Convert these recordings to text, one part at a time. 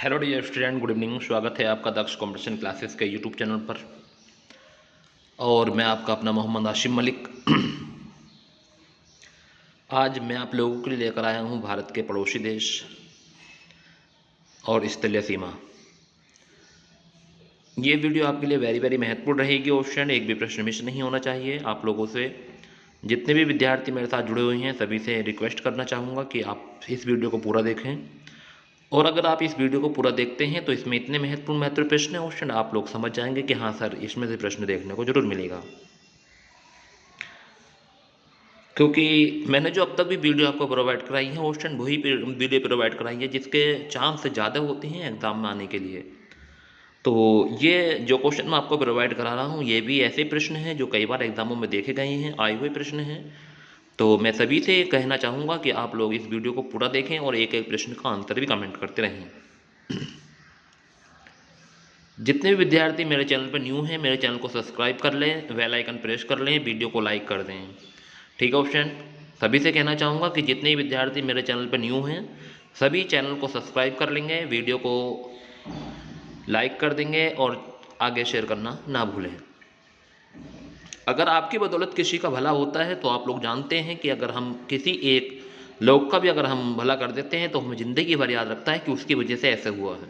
Hello dear student, good evening. स्वागत है आपका दक्ष कंपटीशन क्लासेस के यूट्यूब चैनल पर। और मैं आपका अपना मोहम्मद आशिम मलिक। आज मैं आप लोगों के लिए लेकर आया हूं भारत के पड़ोसी देश और स्थलीय सीमा। ये वीडियो आपके लिए वेरी महत्वपूर्ण रहेगी। ऑप्शन एक भी प्रश्न मिस नहीं होना चाहिए। आप लोगों से, जितने भी विद्यार्थी मेरे साथ जुड़े हुए हैं, सभी से रिक्वेस्ट करना चाहूँगा कि आप इस वीडियो को पूरा देखें। और अगर आप इस वीडियो को पूरा देखते हैं तो इसमें इतने महत्वपूर्ण प्रश्न है ऑप्शन आप लोग समझ जाएंगे कि हाँ सर, इसमें से प्रश्न देखने को जरूर मिलेगा। क्योंकि मैंने जो अब तक भी वीडियो आपको प्रोवाइड कराई है ऑप्शन वही वीडियो प्रोवाइड कराई है जिसके चांस ज़्यादा होते हैं एग्ज़ाम में आने के लिए। तो ये जो क्वेश्चन मैं आपको प्रोवाइड करा रहा हूँ ये भी ऐसे प्रश्न हैं जो कई बार एग्जामों में देखे गए हैं, आए हुए प्रश्न हैं। तो मैं सभी से कहना चाहूँगा कि आप लोग इस वीडियो को पूरा देखें और एक एक प्रश्न का आंसर भी कमेंट करते रहें। जितने भी विद्यार्थी मेरे चैनल पर न्यू हैं, मेरे चैनल को सब्सक्राइब कर लें, बेल आइकन प्रेस कर लें, वीडियो को लाइक कर दें। ठीक है ऑप्शन, सभी से कहना चाहूँगा कि जितने भी विद्यार्थी मेरे चैनल पर न्यू हैं सभी चैनल को सब्सक्राइब कर लेंगे, वीडियो को लाइक कर देंगे और आगे शेयर करना ना भूलें। अगर आपकी बदौलत किसी का भला होता है तो आप लोग जानते हैं कि अगर हम किसी एक लोग का भी अगर हम भला कर देते हैं तो हमें ज़िंदगी भर याद रखता है कि उसकी वजह से ऐसे हुआ है।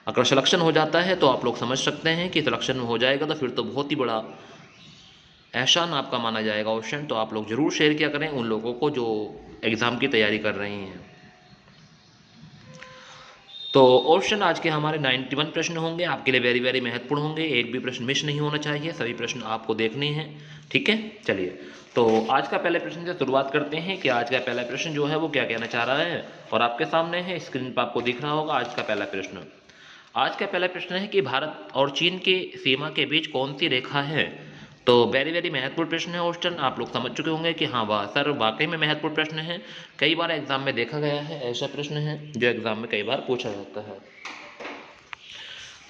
अगर सिलेक्शन हो जाता है तो आप लोग समझ सकते हैं कि सिलेक्शन हो जाएगा तो फिर तो बहुत ही बड़ा एहसान आपका माना जाएगा ऑप्शन। तो आप लोग ज़रूर शेयर किया करें उन लोगों को जो एग्ज़ाम की तैयारी कर रही हैं। तो ऑप्शन आज के हमारे 91 प्रश्न होंगे, आपके लिए वेरी महत्वपूर्ण होंगे। एक भी प्रश्न मिस नहीं होना चाहिए, सभी प्रश्न आपको देखने हैं। ठीक है, चलिए तो आज का पहले प्रश्न से शुरुआत करते हैं कि आज का पहला प्रश्न जो है वो क्या कहना चाह रहा है। और आपके सामने है, स्क्रीन पर आपको दिख रहा होगा आज का पहला प्रश्न। आज का पहला प्रश्न है कि भारत और चीन की सीमा के बीच कौन सी रेखा है। तो वेरी महत्वपूर्ण प्रश्न है ऑप्शन, आप लोग समझ चुके होंगे कि हाँ वाह सर, वाकई में महत्वपूर्ण प्रश्न है। कई बार एग्जाम में देखा गया है, ऐसा प्रश्न है जो एग्जाम में कई बार पूछा जाता है।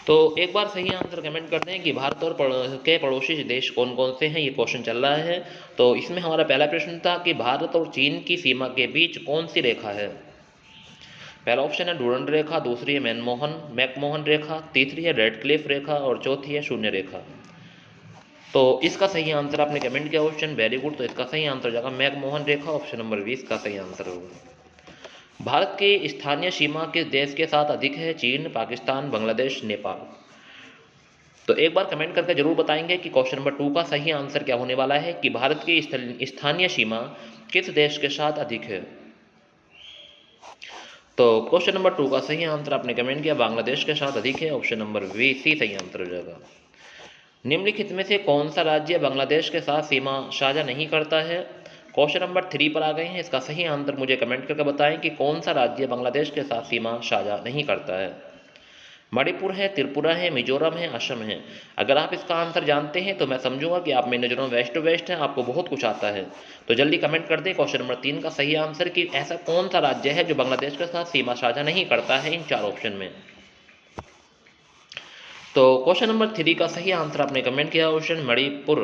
तो एक बार सही आंसर कमेंट करते हैं कि भारत और के पड़ोसी देश कौन कौन से हैं, ये क्वेश्चन चल रहा है। तो इसमें हमारा पहला प्रश्न था कि भारत और चीन की सीमा के बीच कौन सी रेखा है। पहला ऑप्शन है डूरंड रेखा, दूसरी है मैकमोहन रेखा, तीसरी है रेडक्लिफ रेखा और चौथी है शून्य रेखा। तो इसका सही आंसर आपने कमेंट किया ऑप्शन, वेरी गुड। तो इसका सही आंसर जाएगा मैकमोहन रेखा, ऑप्शन नंबर 20 का सही आंसर होगा। भारत की स्थानीय सीमा किस देश के साथ अधिक है, चीन, पाकिस्तान, बांग्लादेश, नेपाल। तो एक बार कमेंट करके जरूर बताएंगे कि क्वेश्चन नंबर 2 का सही आंसर क्या होने वाला है कि भारत की स्थानीय सीमा किस देश के साथ अधिक है। तो क्वेश्चन नंबर 2 का सही आंसर आपने कमेंट किया बांग्लादेश के साथ अधिक है, ऑप्शन नंबर वी सी सही आंसर हो जाएगा। निम्नलिखित में से कौन सा राज्य बांग्लादेश के साथ सीमा साझा नहीं करता है। क्वेश्चन नंबर 3 पर आ गए हैं, इसका सही आंसर मुझे कमेंट करके बताएं कि कौन सा राज्य बांग्लादेश के साथ सीमा साझा नहीं करता है। मणिपुर है, त्रिपुरा है, मिजोरम है, असम है। अगर आप इसका आंसर जानते हैं तो मैं समझूंगा कि आप में नजरों वेस्ट टू वेस्ट हैं, आपको बहुत कुछ आता है। तो जल्दी कमेंट कर दें क्वेश्चन नंबर 3 का सही आंसर कि ऐसा कौन सा राज्य है जो बांग्लादेश के साथ सीमा साझा नहीं करता है इन 4 ऑप्शन में। तो क्वेश्चन नंबर 3 का सही आंसर आपने कमेंट किया ऑप्शन मणिपुर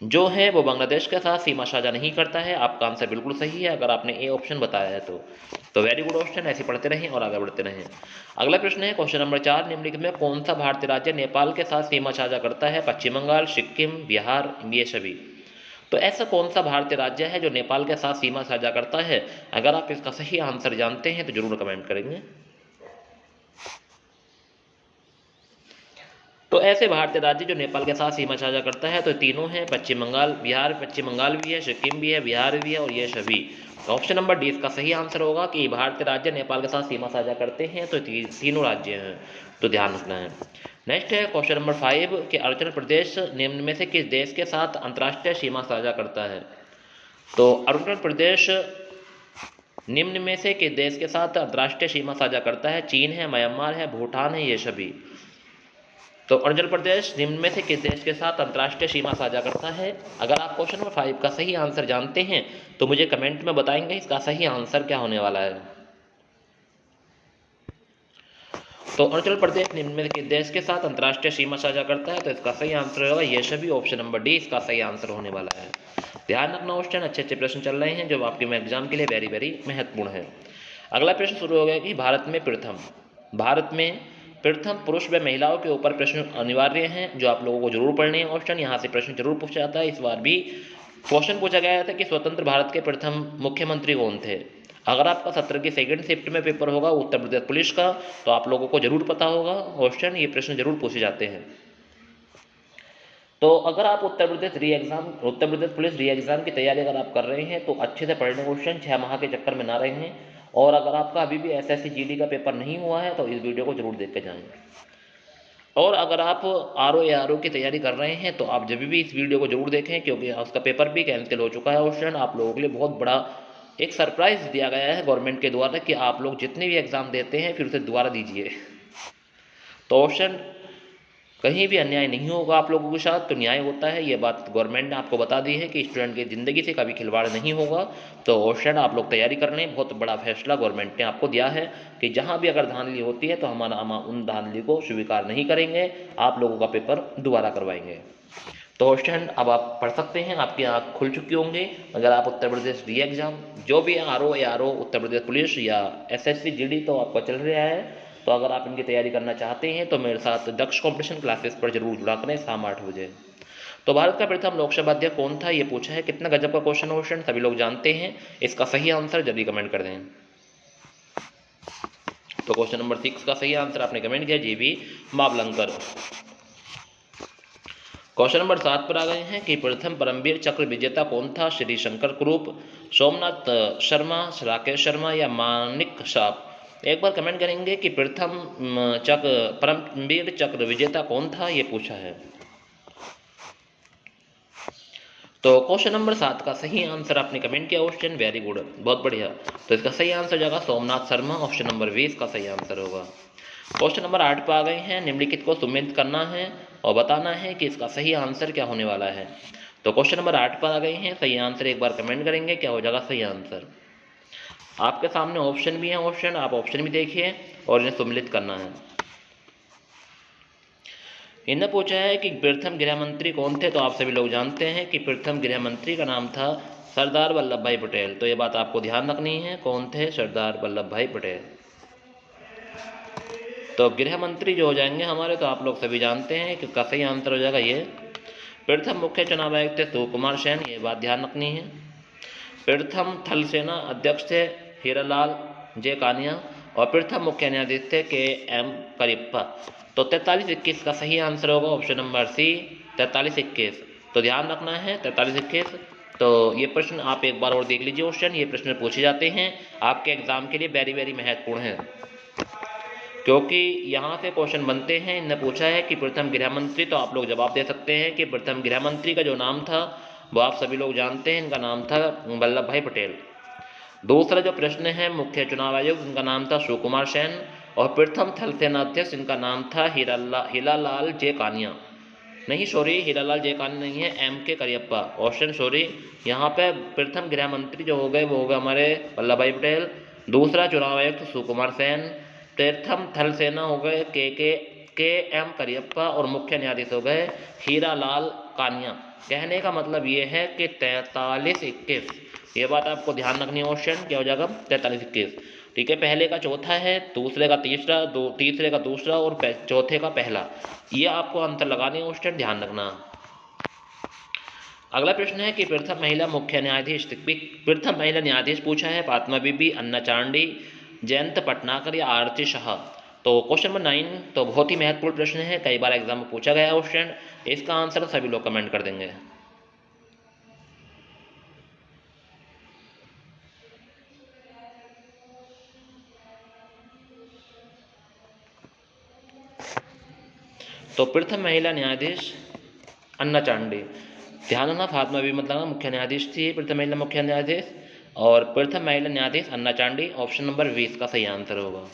जो है वो बांग्लादेश के साथ सीमा साझा नहीं करता है। आपका आंसर बिल्कुल सही है अगर आपने ए ऑप्शन बताया है तो वेरी गुड ऑप्शन, ऐसे पढ़ते रहें और आगे बढ़ते रहें। अगला प्रश्न है क्वेश्चन नंबर 4, निम्नलिखित में कौन सा भारतीय राज्य नेपाल के साथ सीमा साझा करता है, पश्चिम बंगाल, सिक्किम, बिहार, ये सभी। तो ऐसा कौन सा भारतीय राज्य है जो नेपाल के साथ सीमा साझा करता है। अगर आप इसका सही आंसर जानते हैं तो जरूर कमेंट करेंगे। तो ऐसे भारतीय राज्य जो नेपाल के साथ सीमा साझा करता है तो तीनों हैं, पश्चिम बंगाल, बिहार, पश्चिम बंगाल भी है, सिक्किम भी है, बिहार भी है और ये सभी। तो ऑप्शन नंबर डी इसका सही आंसर होगा कि भारतीय राज्य नेपाल के साथ सीमा साझा करते हैं तो तीनों राज्य हैं, तो ध्यान रखना है। नेक्स्ट है क्वेश्चन नंबर 5 कि अरुणाचल प्रदेश निम्न में से किस देश के साथ अंतर्राष्ट्रीय सीमा साझा करता है। तो अरुणाचल प्रदेश निम्न में से किस देश के साथ अंतर्राष्ट्रीय सीमा साझा करता है, चीन है, म्यांमार है, भूटान है, ये सभी। तो अरुणाचल प्रदेश निम्न में से किस देश के साथ अंतर्राष्ट्रीय सीमा साझा करता है। अगर आप क्वेश्चन नंबर 5 का सही आंसर जानते हैं तो मुझे कमेंट में बताएंगे इसका सही आंसर क्या होने वाला है। तो अरुणाचल प्रदेश निम्न में किस देश के साथ अंतर्राष्ट्रीय सीमा साझा करता है, तो इसका सही आंसर होगा ये सभी, ऑप्शन नंबर डी इसका सही आंसर होने वाला है। ध्यान रखना क्वेश्चन, अच्छे प्रश्न चल रहे हैं जो आपके एग्जाम के लिए वेरी महत्वपूर्ण है। अगला प्रश्न शुरू हो गया कि भारत में प्रथम भारत में प्रथम पुरुष व महिलाओं के ऊपर प्रश्न अनिवार्य हैं जो आप लोगों को जरूर पढ़ने हैं। ऑप्शन यहाँ से प्रश्न जरूर पूछा जाता है। इस बार भी क्वेश्चन पूछा गया था कि स्वतंत्र भारत के प्रथम मुख्यमंत्री कौन थे। अगर आपका सत्र की सेकंड शिफ्ट में पेपर होगा उत्तर प्रदेश पुलिस का तो आप लोगों को जरूर पता होगा क्वेश्चन, ये प्रश्न जरूर पूछे जाते हैं। तो अगर आप उत्तर प्रदेश पुलिस री एग्जाम की तैयारी अगर आप कर रहे हैं तो अच्छे से पढ़ने क्वेश्चन, 6 माह के चक्कर में ना रहे हैं। और अगर आपका अभी भी एसएससी जीडी का पेपर नहीं हुआ है तो इस वीडियो को जरूर देख के जाएं। और अगर आप आरओ की तैयारी कर रहे हैं तो आप जब भी इस वीडियो को जरूर देखें, क्योंकि उसका पेपर भी कैंसिल हो चुका है क्वेश्चन। आप लोगों के लिए बहुत बड़ा एक सरप्राइज दिया गया है गवर्नमेंट के द्वारा कि आप लोग जितने भी एग्जाम देते हैं फिर उसे दोबारा दीजिए। तो ऑप्शन कहीं भी अन्याय नहीं होगा आप लोगों के साथ, तो न्याय होता है। ये बात गवर्नमेंट ने आपको बता दी है कि स्टूडेंट की ज़िंदगी से कभी खिलवाड़ नहीं होगा। तो ऑप्शन आप लोग तैयारी कर लें। बहुत बड़ा फैसला गवर्नमेंट ने आपको दिया है कि जहाँ भी अगर धांधली होती है तो हम उन धांधली को स्वीकार नहीं करेंगे, आप लोगों का पेपर दोबारा करवाएंगे। तो ऑप्शन अब आप पढ़ सकते हैं, आपकी आँख खुल चुकी होंगे। अगर आप उत्तर प्रदेश री एग्जाम जो भी आरओ उत्तर प्रदेश पुलिस या एसएससी जीडी तो आपका चल रहा है, तो अगर आप इनकी तैयारी करना चाहते हैं तो मेरे साथ दक्ष कंपटीशन क्लासेस पर जरूर जुड़ा करें शाम 8 बजे। तो भारत का प्रथम लोकसभा अध्यक्ष कौन था ये पूछा है। कितना गजब का क्वेश्चन सभी लोग जानते हैं। इसका सही आंसर जल्दी कमेंट कर दें। तो क्वेश्चन नंबर 6 का सही आंसर आपने कमेंट किया जीवी मावलंकर। क्वेश्चन नंबर 7 पर आ गए हैं कि प्रथम परमवीर चक्र विजेता कौन था। श्री शंकर कुरूप, सोमनाथ शर्मा, राकेश शर्मा या मानिक साहब। एक बार कमेंट करेंगे कि प्रथम परमवीर चक्र विजेता कौन था ये पूछा है। तो क्वेश्चन नंबर 7 का सही आंसर आपने कमेंट किया क्वेश्चन, वेरी गुड, बहुत बढ़िया। तो इसका सही आंसर जाएगा सोमनाथ शर्मा, ऑप्शन नंबर 20 का सही आंसर होगा। क्वेश्चन नंबर 8 पर आ गए हैं। निम्नलिखित को सुमेलित करना है और बताना है कि इसका सही आंसर क्या होने वाला है। तो क्वेश्चन नंबर 8 पर आ गए हैं। सही आंसर एक बार कमेंट करेंगे क्या हो जाएगा सही आंसर। आपके सामने ऑप्शन भी है, ऑप्शन आप ऑप्शन भी देखिए और इन्हें सम्मिलित करना है। इन्हें पूछा है कि प्रथम गृह मंत्री कौन थे। तो आप सभी लोग जानते हैं कि प्रथम गृह मंत्री का नाम था सरदार वल्लभ भाई पटेल। तो ये बात आपको ध्यान रखनी है, कौन थे, सरदार वल्लभ भाई पटेल। तो गृह मंत्री जो हो जाएंगे हमारे, तो आप लोग सभी जानते हैं कि इसका सही आंसर हो जाएगा ये। प्रथम मुख्य चुनाव आयुक्त थे सुकुमार सेन, ये बात ध्यान रखनी है। प्रथम थल सेना अध्यक्ष थे हीरालाल जे कानिया और प्रथम मुख्य न्यायाधीश थे KM करियप्पा। तो 43-21 का सही आंसर होगा ऑप्शन नंबर सी 43-21। तो ध्यान रखना है 43-21। तो ये प्रश्न आप एक बार और देख लीजिए क्वेश्चन, ये प्रश्न पूछे जाते हैं आपके एग्जाम के लिए, वेरी वेरी महत्वपूर्ण है क्योंकि यहाँ से क्वेश्चन बनते हैं। इन्हें पूछा है कि प्रथम गृह मंत्री, तो आप लोग जवाब दे सकते हैं कि प्रथम गृह मंत्री का जो नाम था वो आप सभी लोग जानते हैं, इनका नाम था वल्लभ भाई पटेल। दूसरा जो प्रश्न है मुख्य चुनाव आयुक्त, इनका नाम था सुकुमार सेन और प्रथम थल सेनाध्यक्ष इनका नाम था हीरालाल जे कानिया। नहीं सॉरी, हीरालाल जे कानिया नहीं है, MK करियप्पा। ऑप्शन सॉरी, यहाँ पे प्रथम गृह मंत्री जो हो गए वो हो गए हमारे वल्लभ भाई पटेल। दूसरा चुनाव आयुक्त सुकुमार सेन, प्रथम थल सेना हो गए KM करियप्पा और मुख्य न्यायाधीश हो गए हीरालाल कानिया। कहने का मतलब ये है कि 43-21, ये बात आपको ध्यान रखनी है। ऑप्शन क्या हो जाएगा 43-21, ठीक है। पहले का चौथा है, दूसरे का तीसरा, तीसरे का दूसरा और चौथे का पहला, ये आपको अंतर लगाने ऑप्शन ध्यान रखना। अगला प्रश्न है कि प्रथम महिला मुख्य न्यायाधीश, प्रथम महिला न्यायाधीश पूछा है फातिमा बीबी, अन्ना चांडी, जयंत पटनाकर या आरती शाह। तो क्वेश्चन नंबर 9 तो बहुत ही महत्वपूर्ण प्रश्न है, कई बार एग्जाम में पूछा गया क्वेश्चन। इसका आंसर सभी लोग कमेंट कर देंगे। तो प्रथम महिला न्यायाधीश अन्ना चांडी, ध्यान रखना फातिमा बीबी मतलब मुख्य न्यायाधीश थी प्रथम महिला मुख्य न्यायाधीश, और प्रथम महिला न्यायाधीश अन्ना चांडी, ऑप्शन नंबर 20 का सही आंसर होगा।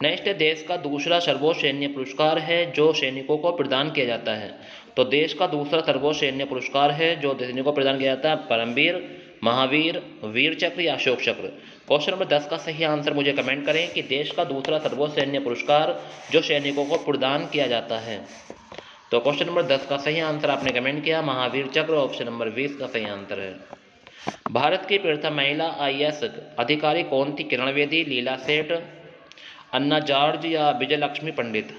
नेक्स्ट देश का दूसरा सर्वोच्च सैन्य पुरस्कार है जो सैनिकों को प्रदान किया जाता है। तो देश का दूसरा सर्वोच्च सैन्य पुरस्कार है जो सैनिकों को प्रदान किया जाता है, परमवीर, महावीर, वीर चक्र या अशोक चक्र। क्वेश्चन नंबर 10 का सही आंसर मुझे कमेंट करें कि देश का दूसरा सर्वोच्च सैन्य पुरस्कार जो सैनिकों को प्रदान किया जाता है। तो क्वेश्चन नंबर 10 का सही आंसर आपने कमेंट किया महावीर चक्र, ऑप्शन नंबर 20 का सही आंसर है। भारत की प्रथम महिला IAS अधिकारी कौन थी। किरण बेदी, लीला सेठ, अन्ना जॉर्ज या विजयलक्ष्मी पंडित?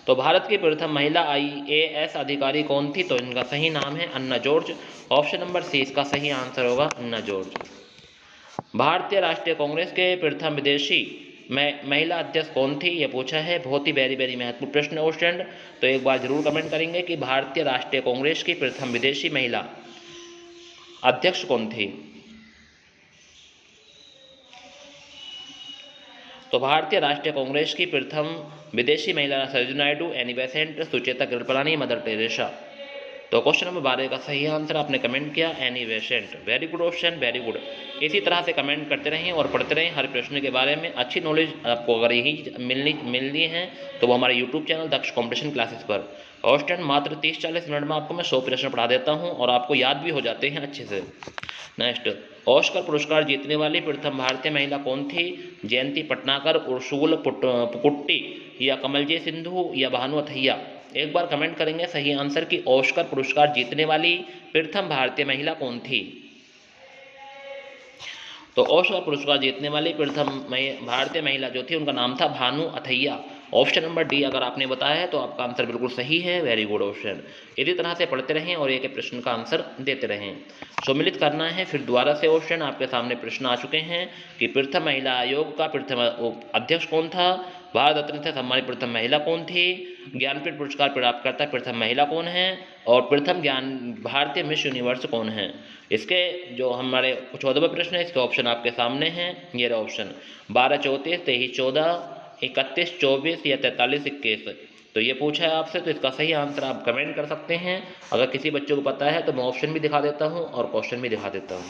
तो भारत की प्रथम महिला IAS अधिकारी कौन थी? तो इनका सही नाम है अन्ना जॉर्ज। ऑप्शन नंबर सी इसका सही आंसर होगा, अन्ना जॉर्ज। भारतीय राष्ट्रीय कांग्रेस के प्रथम विदेशी महिला अध्यक्ष कौन थी? ये पूछा है, बहुत ही वेरी वेरी महत्वपूर्ण प्रश्न है स्टूडेंट। तो एक बार जरूर कमेंट करेंगे कि भारतीय राष्ट्रीय कांग्रेस की प्रथम विदेशी महिला अध्यक्ष कौन थी? तो भारतीय राष्ट्रीय कांग्रेस की प्रथम विदेशी महिला Sarojini Naidu, Annie Besant, Sucheta Kripalani, mother Teresa. तो क्वेश्चन नंबर 12 का सही आंसर आपने कमेंट किया, Annie Besant. Very good option, very good. इसी तरह से कमेंट करते रहें और पढ़ते रहें हर प्रश्न के बारे में। अच्छी नॉलेज आपको अगर यही मिलनी है तो वो हमारे यूट्यूब चैनल दक्ष कॉम्पिटिशन क्लासेस पर स्टूडेंट मात्र 30-40 मिनट में आपको मैं 100 प्रश्न पढ़ा देता हूँ और आपको याद भी हो जाते हैं अच्छे से। नेक्स्ट, ऑस्कर पुरस्कार जीतने वाली प्रथम भारतीय महिला कौन थी? जयंती पटनाकर, उर्सुल पुकुट्टी या कमलजीत सिंधु या भानु अथैया? एक बार कमेंट करेंगे सही आंसर की ऑस्कर पुरस्कार जीतने वाली प्रथम भारतीय महिला कौन थी? तो ऑस्कर पुरस्कार जीतने वाली प्रथम भारतीय महिला जो थी उनका नाम था Bhanu Athaiya. Option number D अगर आपने बताया है तो आपका आंसर बिल्कुल सही है, वेरी गुड ऑप्शन। इसी तरह से पढ़ते रहें और एक एक प्रश्न का आंसर देते रहें। सम्मिलित करना है फिर दोबारा से ऑप्शन आपके सामने प्रश्न आ चुके हैं कि प्रथम महिला आयोग का प्रथम अध्यक्ष कौन था? भारत रत्न से सम्मानित प्रथम महिला कौन थी? ज्ञानपीठ पुरस्कार प्राप्तकर्ता प्रथम महिला कौन है? और प्रथम ज्ञान भारतीय मिस यूनिवर्स कौन है? इसके जो हमारे 14वें प्रश्न है इसके ऑप्शन आपके सामने हैं। ये रहा ऑप्शन 12, 34, 23, 14, 31, 24 या 43, 21। तो ये पूछा है आपसे, तो इसका सही आंसर आप कमेंट कर सकते हैं। अगर किसी बच्चे को पता है तो मैं ऑप्शन भी दिखा देता हूँ और क्वेश्चन भी दिखा देता हूँ।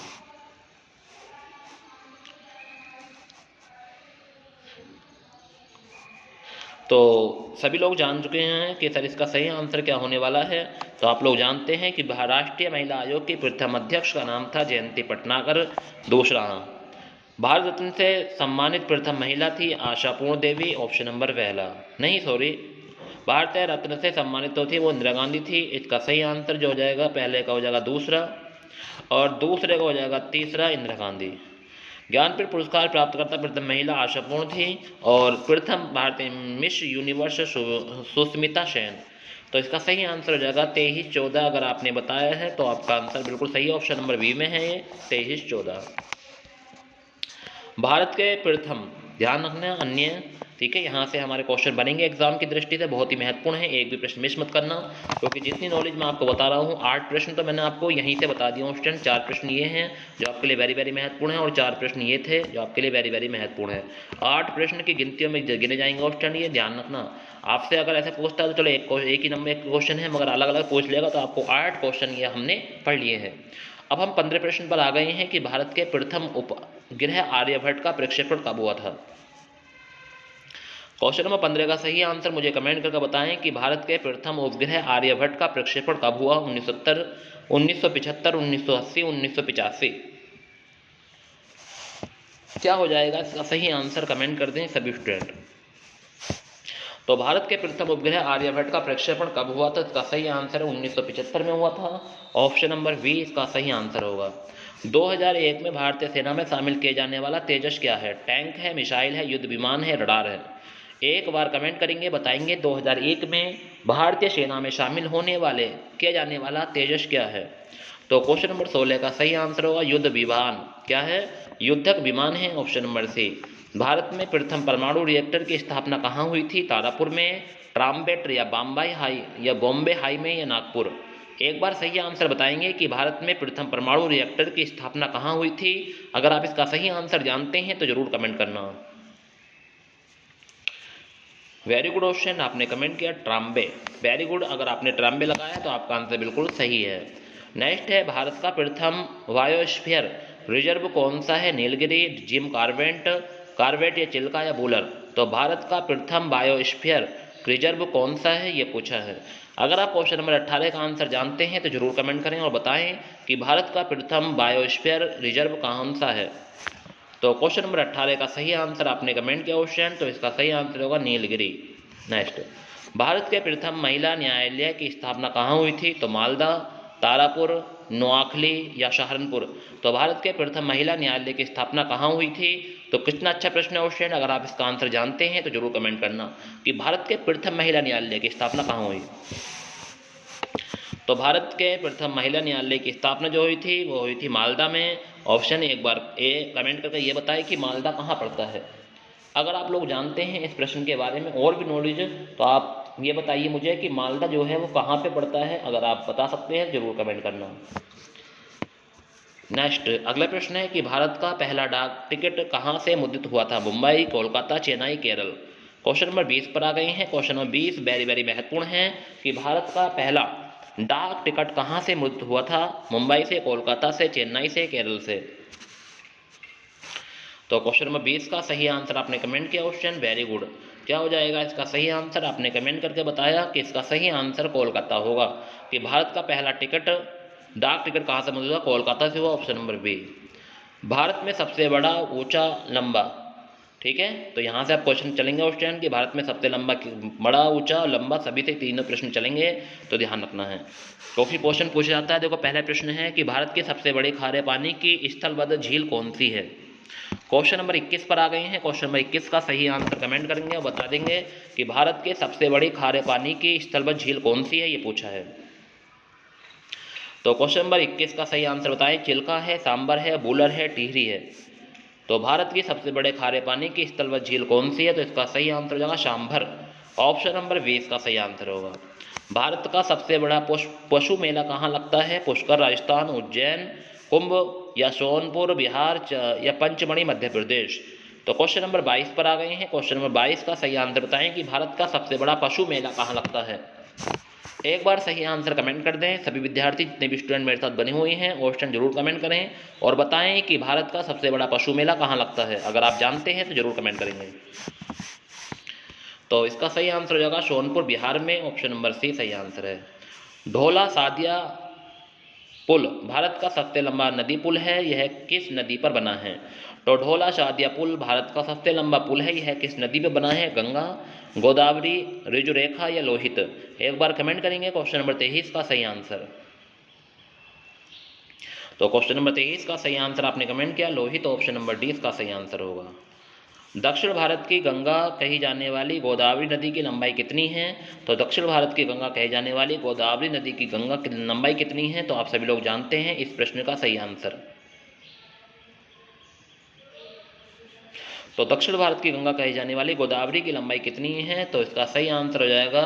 तो सभी लोग जान चुके हैं कि सर इसका सही आंसर क्या होने वाला है। तो आप लोग जानते हैं कि राष्ट्रीय महिला आयोग की प्रथम अध्यक्ष का नाम था जयंती पटनाकर। दूसरा, भारत रत्न से सम्मानित प्रथम महिला थी आशापूर्ण देवी। ऑप्शन नंबर पहला, नहीं सॉरी, भारतीय रत्न से सम्मानित तो थी वो इंदिरा गांधी थी। इसका सही आंसर जो हो जाएगा पहले का हो जाएगा दूसरा और दूसरे का हो जाएगा तीसरा, इंदिरा गांधी। ज्ञानपीठ पुरस्कार प्राप्तकर्ता प्रथम महिला आशापूर्ण थी और प्रथम भारतीय मिस यूनिवर्स सुस्मिता सेन। तो इसका सही आंसर हो जाएगा 23, 14। अगर आपने बताया है तो आपका आंसर बिल्कुल सही ऑप्शन नंबर बी में है, ये 23, 14। भारत के प्रथम, ध्यान रखना अन्य, ठीक है, यहाँ से हमारे क्वेश्चन बनेंगे एग्जाम की दृष्टि से, बहुत ही महत्वपूर्ण है, एक भी प्रश्न मिस मत करना। क्योंकि जितनी नॉलेज मैं आपको बता रहा हूँ 8 प्रश्न तो मैंने आपको यहीं से बता दिया हूँ स्टूडेंट। 4 प्रश्न ये हैं जो आपके लिए वेरी वेरी महत्वपूर्ण है और 4 प्रश्न ये थे जो आपके लिए वेरी वेरी महत्वपूर्ण है। 8 प्रश्न की गिनतियों में गिने जाएंगे स्टूडेंट, ये ध्यान रखना। आपसे अगर ऐसे पूछता है तो चलो एक ही नंबर एक क्वेश्चन है, मगर अलग अलग पूछ लेगा तो आपको 8 क्वेश्चन ये हमने पढ़ लिए हैं। अब हम 15 प्रश्न पर आ गए हैं कि भारत के प्रथम उपग्रह आर्यभट्ट का प्रक्षेपण कब हुआ था। क्वेश्चन नंबर 15 का सही आंसर मुझे कमेंट करके बताएं कि भारत के प्रथम उपग्रह आर्यभट्ट का प्रक्षेपण कब हुआ। 1970, 1975, 1980, 1985। क्या हो जाएगा इसका सही आंसर कमेंट कर दें सभी स्टूडेंट। तो भारत के प्रथम उपग्रह आर्यभट्ट का प्रक्षेपण कब हुआ था? इसका सही आंसर है 1975 में हुआ था। ऑप्शन नंबर बी इसका सही आंसर होगा। 2001 में भारतीय सेना में शामिल किए जाने वाला तेजस क्या है? टैंक है, मिसाइल है, युद्ध विमान है, रडार है? एक बार कमेंट करेंगे, बताएंगे 2001 में भारतीय सेना में शामिल होने वाले किया जाने वाला तेजस क्या है। तो क्वेश्चन नंबर 16 का सही आंसर होगा युद्ध विमान। क्या है? युद्धक विमान है, ऑप्शन नंबर सी। भारत में प्रथम परमाणु रिएक्टर की स्थापना कहाँ हुई थी? तारापुर में, ट्राम्बेट या बॉम्बे हाई में या नागपुर? एक बार सही आंसर बताएंगे कि भारत में प्रथम परमाणु रिएक्टर की स्थापना कहाँ हुई थी। अगर आप इसका सही आंसर जानते हैं तो जरूर कमेंट करना। वेरी गुड ऑप्शन आपने कमेंट किया ट्राम्बे, वेरी गुड। अगर आपने ट्राम्बे लगाया तो आपका आंसर बिल्कुल सही है। नेक्स्ट है भारत का प्रथम बायोस्फीयर रिजर्व कौन सा है? नीलगिरी, जिम कार्बेट या चिल्का या बुलर? तो भारत का प्रथम बायोस्फीयर रिजर्व कौन सा है ये पूछा है। अगर आप क्वेश्चन नंबर 18 का आंसर जानते हैं तो जरूर कमेंट करें और बताएं कि भारत का प्रथम बायोस्फीयर रिजर्व कौन सा है। तो क्वेश्चन नंबर 18 का सही आंसर आपने कमेंट किया क्वेश्चन, तो इसका सही आंसर होगा नीलगिरी। नेक्स्ट, भारत के प्रथम महिला न्यायालय की स्थापना कहाँ हुई थी? तो मालदा, तारापुर, नोआखली या सहारनपुर। तो भारत के प्रथम महिला न्यायालय की स्थापना कहाँ हुई थी? तो कितना अच्छा प्रश्न है क्वेश्चन। अगर आप इसका आंसर जानते हैं तो जरूर कमेंट करना कि भारत के प्रथम महिला न्यायालय की स्थापना कहाँ हुई। तो भारत के प्रथम महिला न्यायालय की स्थापना जो हुई थी वो हुई थी मालदा में। ऑप्शन एक बार ए कमेंट करके ये बताएं कि मालदा कहाँ पड़ता है। अगर आप लोग जानते हैं इस प्रश्न के बारे में और भी नॉलेज तो आप ये बताइए मुझे कि मालदा जो है वो कहाँ पे पड़ता है। अगर आप बता सकते हैं जरूर कमेंट करना। नेक्स्ट अगला प्रश्न है कि भारत का पहला डाक टिकट कहाँ से मुद्रित हुआ था? मुंबई, कोलकाता, चेन्नई, केरल। क्वेश्चन नंबर 20 पर आ गए हैं। क्वेश्चन नंबर 20 वेरी वेरी महत्वपूर्ण है कि भारत का पहला डाक टिकट कहाँ से मुद्रित हुआ था? मुंबई से, कोलकाता से, चेन्नई से, केरल से। तो क्वेश्चन नंबर 20 का सही आंसर आपने कमेंट किया क्वेश्चन, वेरी गुड। क्या हो जाएगा इसका सही आंसर? आपने कमेंट करके बताया कि इसका सही आंसर कोलकाता होगा, कि भारत का पहला टिकट डाक टिकट कहाँ से मुद्रित हुआ? कोलकाता से हुआ। Option number B. भारत में सबसे बड़ा ऊंचा लंबा, ठीक है, तो यहाँ से आप क्वेश्चन चलेंगे क्वेश्चन कि भारत में सबसे लंबा बड़ा ऊंचा लंबा, सभी से तीनों प्रश्न चलेंगे तो ध्यान रखना है क्योंकि क्वेश्चन पूछा जाता है। देखो पहला प्रश्न है कि भारत की सबसे बड़ी खारे पानी की स्थलबद्ध झील कौन सी है? क्वेश्चन नंबर 21 पर आ गए हैं। क्वेश्चन नंबर 21 का सही आंसर कमेंट करेंगे और बता देंगे कि भारत के सबसे बड़ी खारे पानी की स्थलबद्ध झील कौन सी है, ये पूछा है। तो क्वेश्चन नंबर 21 का सही आंसर बताएं। चिल्का है, सांबर है, बूलर है, टिहरी है। तो भारत की सबसे बड़े खारे पानी की स्थलबद्ध झील कौन सी है? तो इसका सही आंसर हो जाएगा सांभर। ऑप्शन नंबर 20 का सही आंसर होगा। भारत का सबसे बड़ा पशु मेला कहाँ लगता है? पुष्कर, राजस्थान, उज्जैन, कुंभ या सोनपुर, बिहार या पंचमढ़ी, मध्य प्रदेश। तो क्वेश्चन नंबर 22 पर आ गए हैं। क्वेश्चन नंबर 22 का सही आंसर बताएं कि भारत का सबसे बड़ा पशु मेला कहाँ लगता है। एक बार सही आंसर कमेंट कर दें। सभी विद्यार्थी जितने भी स्टूडेंट मेरे साथ बने हुए हैं क्वेश्चन जरूर कमेंट करें और बताएं कि भारत का सबसे बड़ा पशु मेला कहाँ लगता है। अगर आप जानते हैं तो जरूर कमेंट करेंगे। तो इसका सही आंसर हो जाएगा सोनपुर, बिहार में। ऑप्शन नंबर सी सही आंसर है। ढोला सादिया पुल भारत का सबसे लंबा नदी पुल है, यह किस नदी पर बना है? तो ढोला सादिया पुल भारत का सबसे लंबा पुल है, यह किस नदी पर बना है? गंगा, गोदावरी, ऋजुरेखा या लोहित। एक बार कमेंट करेंगे क्वेश्चन नंबर 23 का सही आंसर। तो क्वेश्चन नंबर 23 का सही आंसर आपने कमेंट किया लोहित। ऑप्शन नंबर डी इसका सही आंसर होगा। दक्षिण भारत की गंगा कही जाने वाली गोदावरी नदी की लंबाई कितनी है? तो दक्षिण भारत की गंगा कही जाने वाली गोदावरी नदी की गंगा की लंबाई कितनी है? तो आप सभी लोग जानते हैं इस प्रश्न का सही आंसर। तो दक्षिण भारत की गंगा कही जाने वाली गोदावरी की लंबाई कितनी है? तो इसका सही आंसर हो जाएगा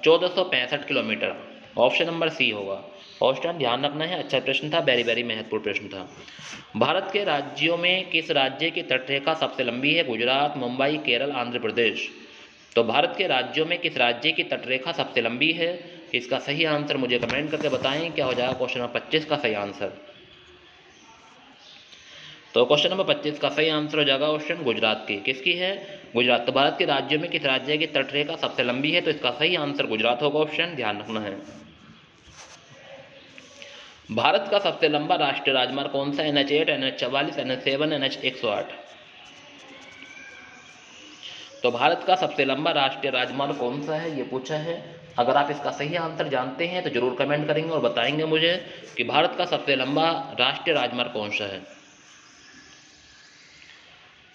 1465 किलोमीटर। ऑप्शन नंबर सी होगा। ऑप्शन ध्यान रखना है, अच्छा प्रश्न था, वेरी वेरी महत्वपूर्ण प्रश्न था। भारत के राज्यों में किस राज्य की तटरेखा सबसे लंबी है? गुजरात, मुंबई, केरल, आंध्र प्रदेश। तो भारत के राज्यों में किस राज्य की तटरेखा सबसे लंबी है? इसका सही आंसर मुझे कमेंट करके बताएं। क्या हो जाएगा क्वेश्चन नंबर 25 का सही आंसर? तो क्वेश्चन नंबर 25 का सही आंसर हो जाएगा ऑप्शन गुजरात की। किसकी है? गुजरात। तो भारत के राज्यों में किस राज्य की तटरेखा सबसे लंबी है? तो इसका सही आंसर गुजरात होगा। ऑप्शन ध्यान रखना है। भारत का सबसे लंबा राष्ट्रीय राजमार्ग कौन सा? NH8, NH44, NH7, NH108। तो भारत का सबसे लंबा राष्ट्रीय राजमार्ग कौन सा है, ये पूछा है। अगर आप इसका सही आंसर जानते हैं तो जरूर कमेंट करेंगे और बताएंगे मुझे कि भारत का सबसे लंबा राष्ट्रीय राजमार्ग कौन सा है।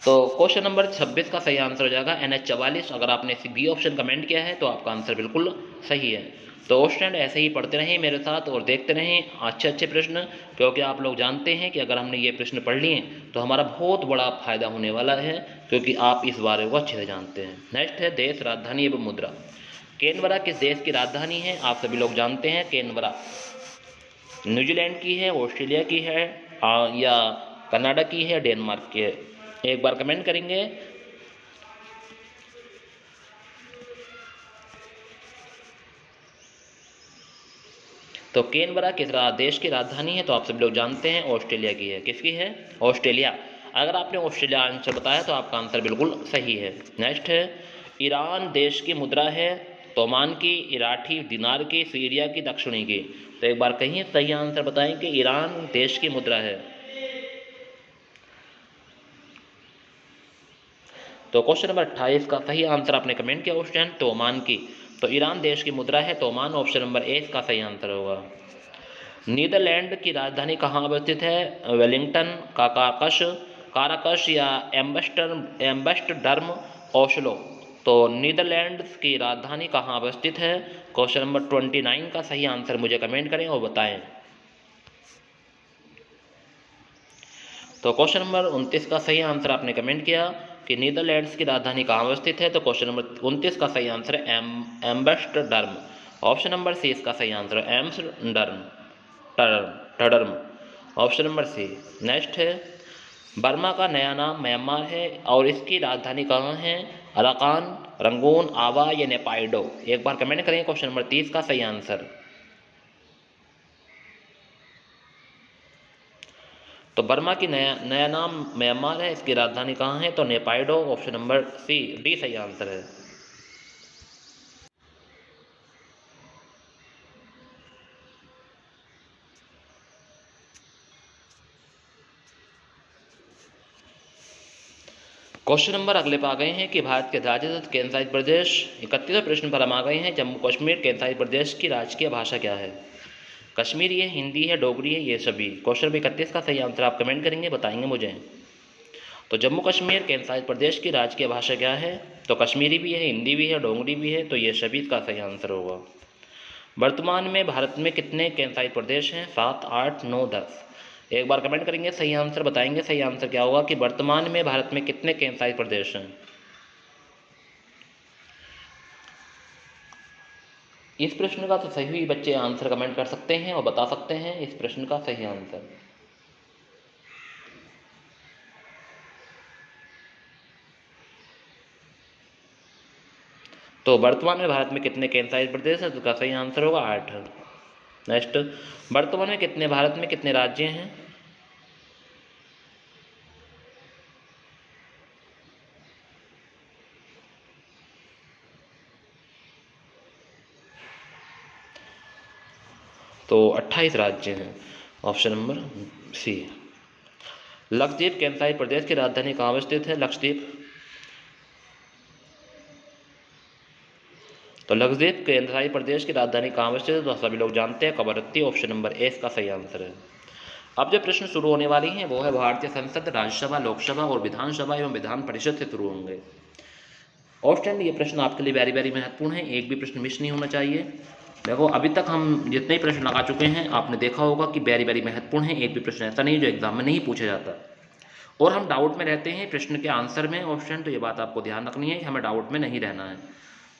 तो क्वेश्चन नंबर 26 का सही आंसर हो जाएगा NH44। अगर आपने बी ऑप्शन कमेंट किया है तो आपका आंसर बिल्कुल सही है। तो क्वेश्चन ऐसे ही पढ़ते रहें मेरे साथ और देखते रहें अच्छे अच्छे प्रश्न, क्योंकि आप लोग जानते हैं कि अगर हमने ये प्रश्न पढ़ लिए तो हमारा बहुत बड़ा फायदा होने वाला है, क्योंकि आप इस बारे को अच्छे से जानते हैं। नेक्स्ट है देश, राजधानी एवं मुद्रा। कैनबरा किस देश की राजधानी है? आप सभी लोग जानते हैं कैनबरा न्यूजीलैंड की है, ऑस्ट्रेलिया की है या कनाडा की है, डेनमार्क की है। एक बार कमेंट करेंगे। तो कैनबरा किस देश की राजधानी है? तो आप सब लोग जानते हैं ऑस्ट्रेलिया की है। किसकी है? ऑस्ट्रेलिया। अगर आपने ऑस्ट्रेलिया आंसर बताया तो आपका आंसर बिल्कुल सही है। नेक्स्ट है ईरान देश की मुद्रा है, तोमान की, इराठी, दिनार की, सीरिया की, दक्षिणी की। तो एक बार कहीं सही आंसर बताएं कि ईरान देश की मुद्रा है। तो क्वेश्चन नंबर 28 का सही आंसर आपने कमेंट किया क्वेश्चन तोमान की। तो ईरान देश की मुद्रा है तोमान। ऑप्शन नंबर ए इसका सही आंसर होगा। नीदरलैंड की राजधानी कहाँ अवस्थित है? वेलिंगटन, काराकश या एम्स्टर्डम, ओस्लो। तो नीदरलैंड की राजधानी कहाँ अवस्थित है? क्वेश्चन नंबर 29 का सही आंसर मुझे कमेंट करें और बताएं। तो क्वेश्चन नंबर 29 का सही आंसर आपने कमेंट किया कि नीदरलैंड्स की राजधानी कहाँ अवस्थित है। तो क्वेश्चन नंबर 29 का सही आंसर है एम्स्टर्डम। ऑप्शन नंबर सी इसका सही आंसर है Amsterdam. Option number C. Next है, बर्मा का नया नाम म्यांमार है और इसकी राजधानी कहाँ है? अराकान, रंगून, आवा या नेपाइडो। एक बार कमेंट करें क्वेश्चन नंबर 30 का सही आंसर। तो बर्मा की नया नाम म्यांमार है, इसकी राजधानी कहाँ है? तो नेपाइडो। ऑप्शन नंबर सी, डी सही आंसर है। क्वेश्चन नंबर अगले पर आ गए हैं कि भारत के राज्य केंद्रशासित प्रदेश। 31वें प्रश्न पर हम आ गए हैं, जम्मू कश्मीर केंद्रशासित प्रदेश की राजकीय भाषा क्या है? कश्मीरी है, हिंदी है, डोगरी है, ये सभी। क्वेश्चन नंबर 31 का सही आंसर आप कमेंट करेंगे, बताएंगे मुझे। तो जम्मू कश्मीर केंद्रशासित प्रदेश की राजकीय भाषा क्या है? तो कश्मीरी भी है, हिंदी भी है, डोगरी भी है, तो ये सभी का सही आंसर होगा। वर्तमान में भारत में कितने केंद्रशासित प्रदेश हैं? 7, 8, 9, 10। एक बार कमेंट करेंगे, सही आंसर बताएंगे। सही आंसर क्या होगा कि वर्तमान में भारत में कितने केंद्रशासित प्रदेश हैं? इस प्रश्न का तो सही बच्चे आंसर कमेंट कर सकते हैं और बता सकते हैं इस प्रश्न का सही आंसर। तो वर्तमान में भारत में कितने केंद्रशासित प्रदेश हैं? तो उसका सही आंसर होगा 8। नेक्स्ट, वर्तमान में कितने भारत में कितने राज्य हैं? तो 28 राज्य हैं। ऑप्शन नंबर सी। लक्षद्वीप केंद्रशासित प्रदेश की राजधानी कहाँ अवस्थित है? लक्षद्वीप। तो लक्षद्वीप केंद्रशासित प्रदेश की राजधानी कहाँ अवस्थित है? तो सभी लोग जानते हैं, कवरत्ती। ऑप्शन नंबर ए इसका सही आंसर है। अब जो प्रश्न शुरू होने वाली हैं वो है भारतीय संसद, राज्यसभा, लोकसभा और विधानसभा एवं विधान परिषद से शुरू होंगे। ऑप्शन ये प्रश्न आपके लिए वेरी वेरी महत्वपूर्ण है, एक भी प्रश्न मिस नहीं होना चाहिए। देखो अभी तक हम जितने ही प्रश्न लगा चुके हैं आपने देखा होगा कि वेरी वेरी महत्वपूर्ण है, एक भी प्रश्न ऐसा नहीं जो एग्जाम में नहीं पूछा जाता और हम डाउट में रहते हैं प्रश्न के आंसर में। ऑप्शन तो ये बात आपको ध्यान रखनी है कि हमें डाउट में नहीं रहना है।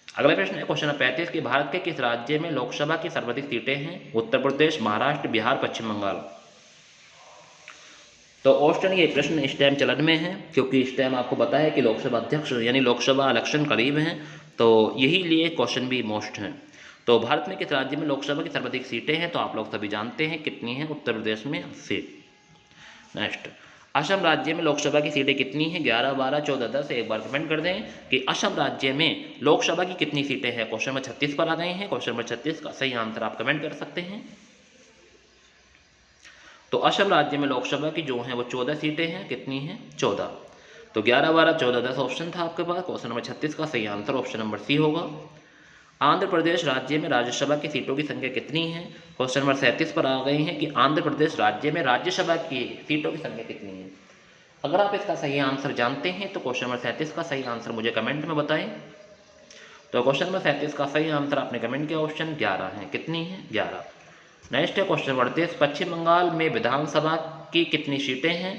अगला प्रश्न है क्वेश्चन 35 कि भारत के किस राज्य में लोकसभा की सर्वाधिक सीटें हैं? उत्तर प्रदेश, महाराष्ट्र, बिहार, पश्चिम बंगाल। तो ऑप्शन ये प्रश्न इस टाइम चलन में है क्योंकि इस टाइम आपको पता है कि लोकसभा अध्यक्ष यानी लोकसभा इलेक्शन करीब हैं, तो यही लिए क्वेश्चन भी मोस्ट हैं। तो भारत में किस राज्य में लोकसभा की सर्वाधिक सीटें हैं? तो आप लोग सभी जानते हैं कितनी हैं, उत्तर प्रदेश में 80। नेक्स्ट, असम राज्य में लोकसभा की सीटें कितनी हैं? 11, 12, 14, 10। एक बार कमेंट कर दें कि असम राज्य में लोकसभा की कितनी सीटें हैं। क्वेश्चन नंबर 36 पर आ गए हैं। क्वेश्चन नंबर 36 का सही आंसर आप कमेंट कर सकते हैं। तो असम राज्य में लोकसभा की जो है वो 14 सीटें हैं। कितनी हैं? 14। तो 11, 12, 14, 10 ऑप्शन था आपके पास। क्वेश्चन नंबर 36 का सही आंसर ऑप्शन नंबर सी होगा। आंध्र प्रदेश राज्य में राज्यसभा की सीटों की संख्या कितनी है? क्वेश्चन नंबर 37 पर आ गए हैं कि आंध्र प्रदेश राज्य में राज्यसभा की सीटों की संख्या कितनी है। अगर आप इसका सही आंसर जानते हैं तो क्वेश्चन नंबर 37 का सही आंसर मुझे कमेंट में बताएं। तो क्वेश्चन नंबर 37 का सही आंसर आपने कमेंट किया, ऑप्शन 11 है। कितनी है? 11। नेक्स्ट है क्वेश्चन नंबर 38, पश्चिम बंगाल में विधानसभा की कितनी सीटें हैं?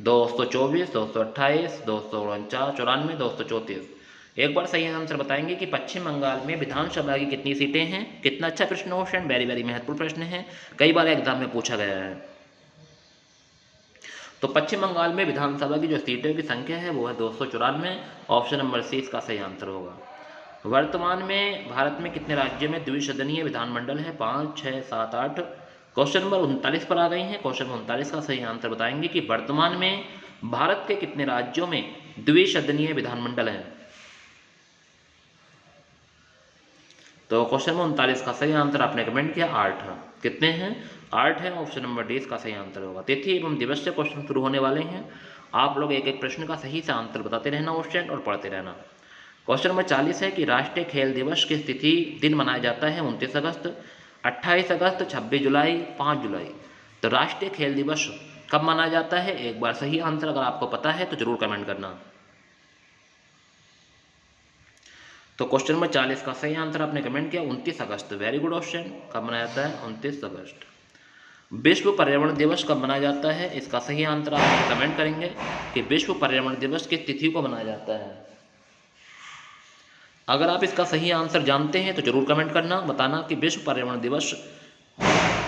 224, 228, 249, 94, 234। एक बार सही आंसर बताएंगे कि पश्चिम बंगाल में विधानसभा की कितनी सीटें हैं। कितना अच्छा प्रश्न ऑप्शन, वेरी वेरी महत्वपूर्ण प्रश्न है, कई बार एग्जाम में पूछा गया है। तो पश्चिम बंगाल में विधानसभा की जो सीटों की संख्या है वो है 294। ऑप्शन नंबर सी इसका सही आंसर होगा। वर्तमान में भारत में कितने राज्यों में द्विसदनीय विधानमंडल है? 5, 6, 7, 8। क्वेश्चन नंबर 39 पर आ गए हैं। क्वेश्चन नंबर 39 का सही आंसर बताएंगे कि वर्तमान में भारत के कितने राज्यों में द्विसदनीय विधानमंडल है। तो क्वेश्चन नंबर 39 का सही आंसर आपने कमेंट किया 8। कितने हैं? 8 है। ऑप्शन नंबर डी इसका सही आंसर होगा। तिथि एवं दिवस से क्वेश्चन शुरू होने वाले हैं। आप लोग एक एक प्रश्न का सही से आंसर बताते रहना ऑप्शन और पढ़ते रहना। क्वेश्चन नंबर 40 है कि राष्ट्रीय खेल दिवस किस तिथि दिन मनाया जाता है? 29 अगस्त, 28 अगस्त, 26 जुलाई, 5 जुलाई। तो राष्ट्रीय खेल दिवस कब मनाया जाता है? एक बार सही आंसर अगर आपको पता है तो जरूर कमेंट करना। तो क्वेश्चन नंबर 40 का सही आंसर आपने कमेंट किया 29 अगस्त। Very good option. कब मनाया जाता है? 29 अगस्त। विश्व पर्यावरण दिवस कब मनाया जाता है? इसका सही आंसर आप कमेंट करेंगे कि विश्व पर्यावरण दिवस किस तिथि को मनाया जाता है। अगर आप इसका सही आंसर जानते हैं तो जरूर कमेंट करना, बताना कि विश्व पर्यावरण दिवस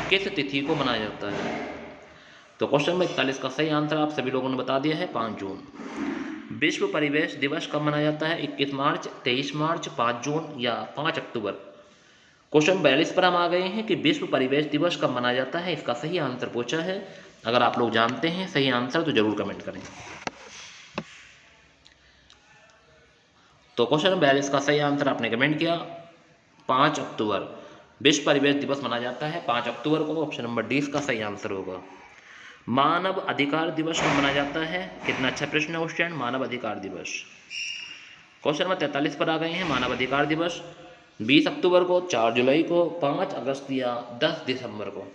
किस तिथि को मनाया जाता है। तो क्वेश्चन नंबर 41 का सही आंसर आप सभी लोगों ने बता दिया है 5 जून। विश्व परिवेश दिवस कब मनाया जाता है? 21 मार्च, 23 मार्च, 5 जून या 5 अक्टूबर। क्वेश्चन 42 पर हम आ गए हैं कि विश्व परिवेश दिवस कब मनाया जाता है। इसका सही आंसर पूछा है। अगर आप लोग जानते हैं सही आंसर तो जरूर कमेंट करें। तो क्वेश्चन 42 का सही आंसर आपने कमेंट किया 5 अक्टूबर। विश्व परिवेश दिवस मनाया जाता है 5 अक्टूबर को। ऑप्शन नंबर डी इसका सही आंसर होगा। मानव अधिकार दिवस कब मनाया जाता है? कितना अच्छा प्रश्न है क्वेश्चन। मानव अधिकार दिवस क्वेश्चन नंबर 43 पर आ गए हैं। मानव अधिकार दिवस 20 अक्टूबर को, 4 जुलाई को, 5 अगस्त या 10 दिसंबर को।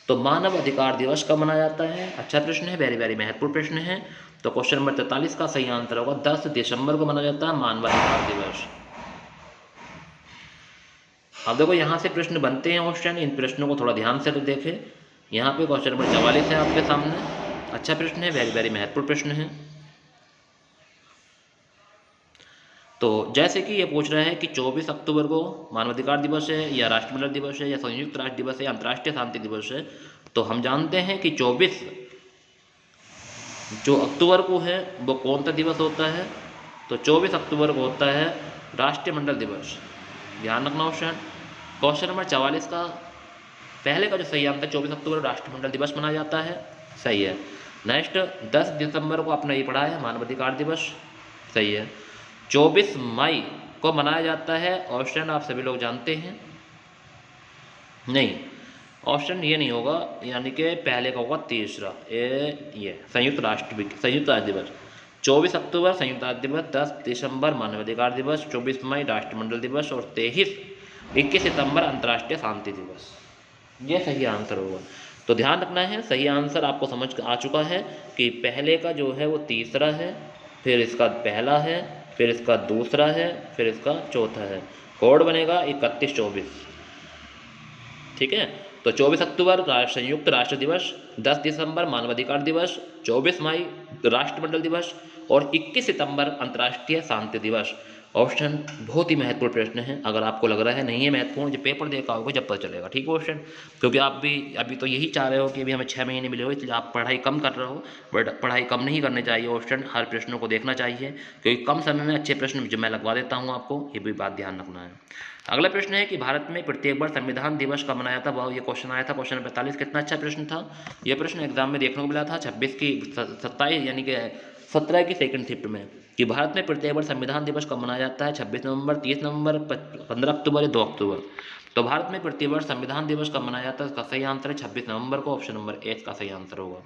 तो मानव अधिकार दिवस कब मनाया जाता है? अच्छा प्रश्न है, वेरी वेरी महत्वपूर्ण प्रश्न है। तो क्वेश्चन नंबर 43 का सही आंसर होगा 10 दिसंबर को मनाया जाता है मानव अधिकार दिवस। अब देखो यहाँ से प्रश्न बनते हैं क्वेश्चन, इन प्रश्नों को थोड़ा ध्यान से तो देखें। यहाँ पे क्वेश्चन नंबर 44 है आपके सामने। अच्छा प्रश्न है, वेरी वेरी महत्वपूर्ण प्रश्न है। तो जैसे कि ये पूछ रहा है कि 24 अक्टूबर को मानवाधिकार दिवस है या राष्ट्रमंडल दिवस है या संयुक्त राष्ट्र दिवस है या अंतर्राष्ट्रीय शांति दिवस है। तो हम जानते हैं कि 24 जो अक्टूबर को है वो कौन सा दिवस होता है? तो 24 अक्टूबर को होता है राष्ट्रमंडल दिवस। ध्यान रखना क्वेश्चन। क्वेश्चन नंबर 44 का पहले का जो सही आंसर 24 अक्टूबर राष्ट्रमंडल दिवस मनाया जाता है, सही है। नेक्स्ट 10 दिसंबर को आपने ये पढ़ा है मानवाधिकार दिवस, सही है। 24 मई को मनाया जाता है, ऑप्शन आप सभी लोग जानते हैं। नहीं, ऑप्शन ये नहीं होगा, यानी कि पहले का होगा तीसरा ये संयुक्त राष्ट्र दिवस। 24 अक्टूबर संयुक्त राष्ट्र दिवस, 10 दिसंबर मानवाधिकार दिवस, 24 मई राष्ट्रमंडल दिवस और 21 सितंबर अंतर्राष्ट्रीय शांति दिवस। ये सही आंसर होगा। तो ध्यान रखना है, सही आंसर आपको समझ आ चुका है कि पहले का जो है वो तीसरा है, फिर इसका पहला है, फिर इसका दूसरा है, फिर इसका चौथा है। कोड बनेगा 31-24। ठीक है। तो 24 अक्टूबर संयुक्त राष्ट्र दिवस, 10 दिसंबर मानवाधिकार दिवस, 24 मई राष्ट्रमंडल दिवस और 21 सितंबर अंतर्राष्ट्रीय शांति दिवस। ऑप्शन बहुत ही महत्वपूर्ण प्रश्न है। अगर आपको लग रहा है नहीं है महत्वपूर्ण, जब पेपर देखा होगा जब पता चलेगा। ठीक है क्वेश्चन, क्योंकि आप भी अभी तो यही चाह रहे हो कि अभी हमें 6 महीने मिले हो, इसलिए आप पढ़ाई कम कर रहे हो। बट पढ़ाई कम नहीं करनी चाहिए क्वेश्चन, हर प्रश्नों को देखना चाहिए, क्योंकि कम समय में अच्छे प्रश्न जो मैं लगवा देता हूँ आपको, ये भी बात ध्यान रखना है। अगला प्रश्न है कि भारत में प्रत्येक वर्ष संविधान दिवस कब मनाया था? वह ये क्वेश्चन आया था क्वेश्चन 45। कितना अच्छा प्रश्न था ये प्रश्न, एग्जाम में देखने को मिला था 27 यानी कि 17 की सेकंड शिफ्ट में, कि भारत में प्रत्येक वर्ष संविधान दिवस कब मनाया जाता है? 26 नवंबर, 30 नवंबर, 15 अक्टूबर या 2 अक्टूबर। तो भारत में प्रत्येक वर्ष संविधान दिवस कब मनाया जाता है? इसका सही आंसर है 26 नवंबर को। ऑप्शन नंबर ए का सही आंसर होगा।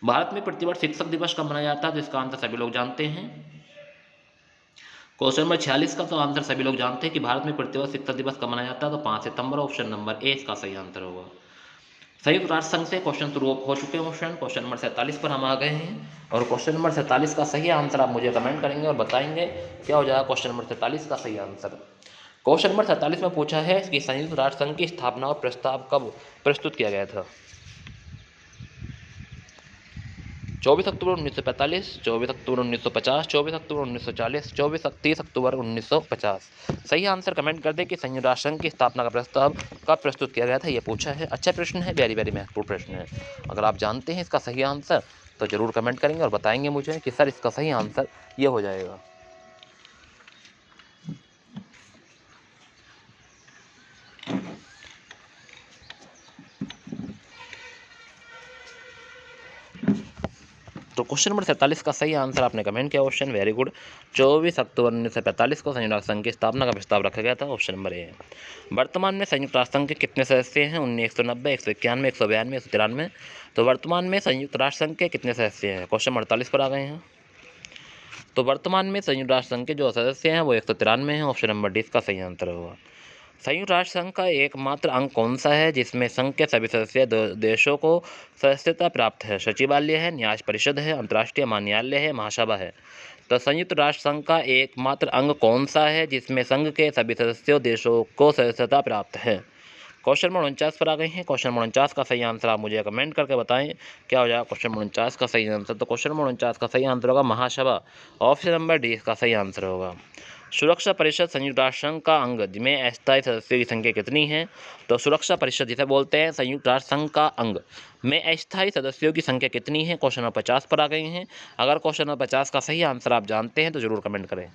भारत में प्रतिवर्ष शिक्षक दिवस कब मनाया जाता है? तो इसका आंसर सभी लोग जानते हैं। क्वेश्चन नंबर 46 का तो आंसर सभी लोग जानते हैं कि भारत में प्रतिवर्ष शिक्षक दिवस कब मनाया जाता है? तो 5 सितंबर। ऑप्शन नंबर ए इसका सही आंसर होगा। संयुक्त राष्ट्र संघ से क्वेश्चन शुरू हो चुके हैं। क्वेश्चन नंबर 47 पर हम आ गए हैं और क्वेश्चन नंबर 47 का सही आंसर आप मुझे कमेंट करेंगे और बताएंगे क्या हो जाएगा क्वेश्चन नंबर 47 का सही आंसर। क्वेश्चन नंबर 47 में पूछा है कि संयुक्त राष्ट्र संघ की स्थापना और प्रस्ताव कब प्रस्तुत किया गया था? 24 अक्टूबर 1945, 24 अक्टूबर 1950, 24 अक्टूबर 1940, 30 अक्टूबर 1950। सही आंसर कमेंट कर दें कि संयुक्त राष्ट्र संघ की स्थापना का प्रस्ताव कब प्रस्तुत किया गया था, ये पूछा है। अच्छा प्रश्न है, वेरी वेरी महत्वपूर्ण प्रश्न है। अगर आप जानते हैं इसका सही आंसर तो जरूर कमेंट करेंगे और बताएंगे मुझे कि सर इसका सही आंसर ये हो जाएगा। तो क्वेश्चन नंबर 47 का सही आंसर आपने कमेंट किया क्वेश्चन, वेरी गुड। 24 अक्टूबर 1945 को संयुक्त राष्ट्र संघ की स्थापना का प्रस्ताव रखा गया था। ऑप्शन नंबर ए है। वर्तमान में संयुक्त राष्ट्र संघ के कितने सदस्य हैं? 190, 191, 192, 193। तो वर्तमान में संयुक्त राष्ट्र संघ के कितने सदस्य हैं? क्वेश्चन नंबर 48 पर आ गए हैं। तो वर्तमान में संयुक्त राष्ट्र संघ के जो सदस्य हैं वो 193 हैं। ऑप्शन नंबर डी का सही आंसर होगा। संयुक्त राष्ट्र संघ का एकमात्र अंग कौन सा है जिसमें संघ के सभी सदस्य देशों को सदस्यता प्राप्त है? सचिवालय है, न्याय परिषद है, अंतर्राष्ट्रीय महान्यायालय है, महासभा है। तो संयुक्त राष्ट्र संघ का एकमात्र अंग कौन सा है जिसमें संघ के सभी सदस्यों देशों को सदस्यता प्राप्त है? क्वेश्चन नंबर 49 पर आ गए हैं। क्वेश्चन नंबर 49 का सही आंसर आप मुझे कमेंट करके बताएं क्या हो जाएगा क्वेश्चन नंबर 49 का सही आंसर। तो क्वेश्चन नंबर 49 का सही आंसर होगा महासभा। ऑप्शन नंबर डी इसका सही आंसर होगा। सुरक्षा परिषद संयुक्त राष्ट्र संघ का अंग में अस्थायी सदस्यों की संख्या कितनी है? तो सुरक्षा परिषद जिसे बोलते हैं संयुक्त राष्ट्र संघ का अंग में अस्थायी सदस्यों की संख्या कितनी है? क्वेश्चन नंबर 50 पर आ गए हैं। अगर क्वेश्चन नंबर 50 का सही आंसर आप जानते हैं तो जरूर कमेंट करें।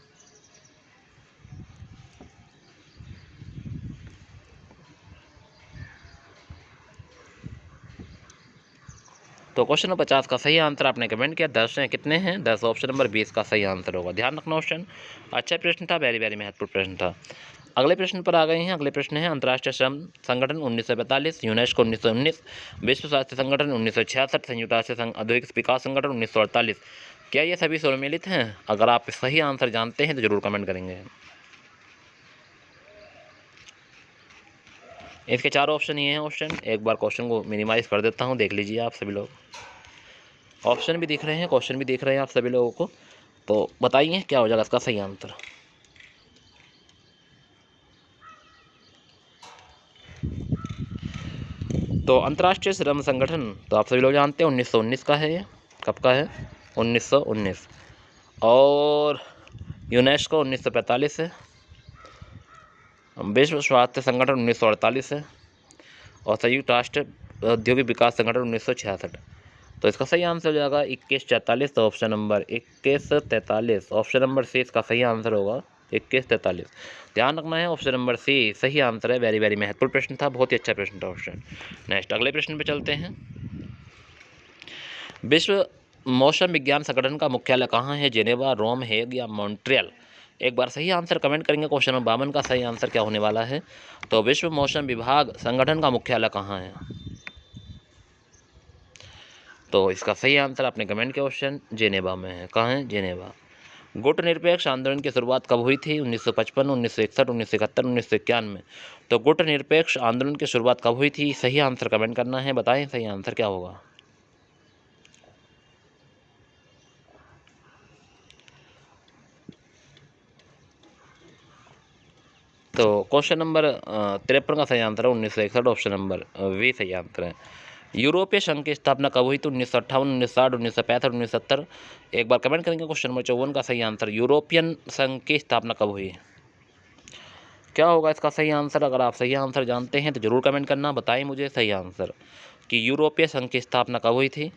तो क्वेश्चन नंबर 50 का सही आंसर आपने कमेंट किया। 10 हैं, कितने हैं? 10। ऑप्शन नंबर 20 का सही आंसर होगा। ध्यान रखना क्वेश्चन अच्छा प्रश्न था, वेरी वेरी महत्वपूर्ण प्रश्न था। अगले प्रश्न पर आ गए हैं। अगले प्रश्न है अंतर्राष्ट्रीय श्रम संगठन 1945, यूनेस्को 1919, विश्व स्वास्थ्य संगठन 1966, संयुक्त राष्ट्र संघ औद्योगिक विकास संगठन 1948। क्या ये सभी सम्मिलित हैं? अगर आप सही आंसर जानते हैं तो जरूर कमेंट करेंगे। इसके चार ऑप्शन ये हैं। ऑप्शन एक बार क्वेश्चन को मिनिमाइज कर देता हूँ, देख लीजिए आप सभी लोग। ऑप्शन भी दिख रहे हैं, क्वेश्चन भी दिख रहे हैं आप सभी लोगों को, तो बताइए क्या हो जाएगा इसका सही आंसर। तो अंतर्राष्ट्रीय श्रम संगठन तो आप सभी लोग जानते हैं 1919 का है। ये कब का है? 1919। और यूनेस्को 1945 है। विश्व स्वास्थ्य संगठन 1948 है। और संयुक्त राष्ट्र औद्योगिक विकास संगठन 1966। तो इसका सही आंसर हो जाएगा 2143। तो option number 2143, option number C इसका सही आंसर होगा 2143। ध्यान रखना है ऑप्शन नंबर सी सही आंसर है। वेरी वेरी महत्वपूर्ण प्रश्न था, बहुत ही अच्छा प्रश्न था ऑप्शन। नेक्स्ट अगले प्रश्न पे चलते हैं। विश्व मौसम विज्ञान संगठन का मुख्यालय कहाँ है? जेनेवा, रोम, हेग या मॉन्ट्रियल? एक बार सही आंसर कमेंट करेंगे। क्वेश्चन नंबर 52 का सही आंसर क्या होने वाला है? तो विश्व मौसम विभाग संगठन का मुख्यालय कहाँ है? तो इसका सही आंसर आपने कमेंट किया ऑप्शन जेनेवा में है। कहाँ है? जेनेवा। गुटनिरपेक्ष आंदोलन की शुरुआत कब हुई थी? 1955, 1961, 1971, 1991। तो गुटनिरपेक्ष आंदोलन की शुरुआत कब हुई थी? सही आंसर कमेंट करना है, बताएं सही आंसर क्या होगा। तो क्वेश्चन नंबर 53 का सही आंसर है 1961। ऑप्शन नंबर वी सही आंसर है। यूरोपीय संघ की स्थापना कब हुई थी? 1958, 1960, 1965, 1970। एक बार कमेंट करेंगे। क्वेश्चन नंबर 54 का सही आंसर यूरोपियन संघ की स्थापना कब हुई? क्या होगा इसका सही आंसर? अगर आप सही आंसर जानते हैं तो जरूर कमेंट करना, बताएं मुझे सही आंसर कि यूरोपीय संघ की स्थापना कब हुई थी।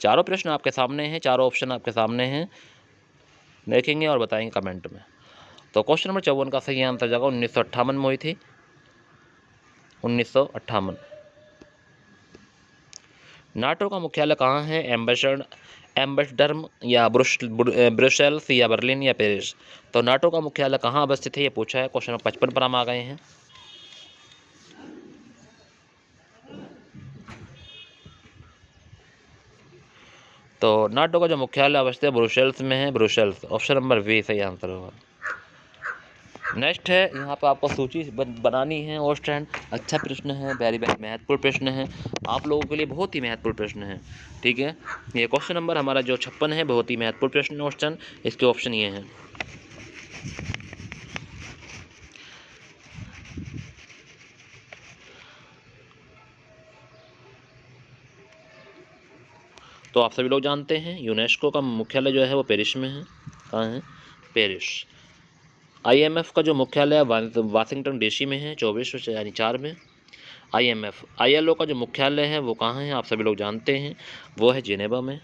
चारों प्रश्न आपके सामने हैं, चारों ऑप्शन आपके सामने हैं, देखेंगे और बताएंगे कमेंट में। तो क्वेश्चन नंबर 54 का सही आंसर जाएगा 1958 में हुई थी। 1958। नाटो का मुख्यालय कहाँ है? एम्बर्सडर्म या ब्रुसेल्स या बर्लिन या पेरिस? तो नाटो का मुख्यालय कहाँ अवस्थित है ये पूछा है। क्वेश्चन नंबर 55 पर हम आ गए हैं। तो नाटो का जो मुख्यालय अवस्थित है ब्रुसेल्स में है, ब्रुसेल्स। ऑप्शन नंबर वी सही आंसर होगा। नेक्स्ट है, यहाँ पर आपको सूची बनानी है और स्टैंड। अच्छा प्रश्न है, वेरी वेरी महत्वपूर्ण प्रश्न है, आप लोगों के लिए बहुत ही महत्वपूर्ण प्रश्न है। ठीक है, ये क्वेश्चन नंबर हमारा जो 56 है, बहुत ही महत्वपूर्ण प्रश्न है क्वेश्चन। इसके ऑप्शन ये हैं। तो आप सभी लोग जानते हैं यूनेस्को का मुख्यालय जो है वो पेरिस में है। कहाँ है? पेरिस। IMF का जो मुख्यालय है वाशिंगटन DC में है, 24 यानी 4 में। IMF ILO का जो मुख्यालय है वो कहाँ है? आप सभी लोग जानते हैं वो है जेनेवा में।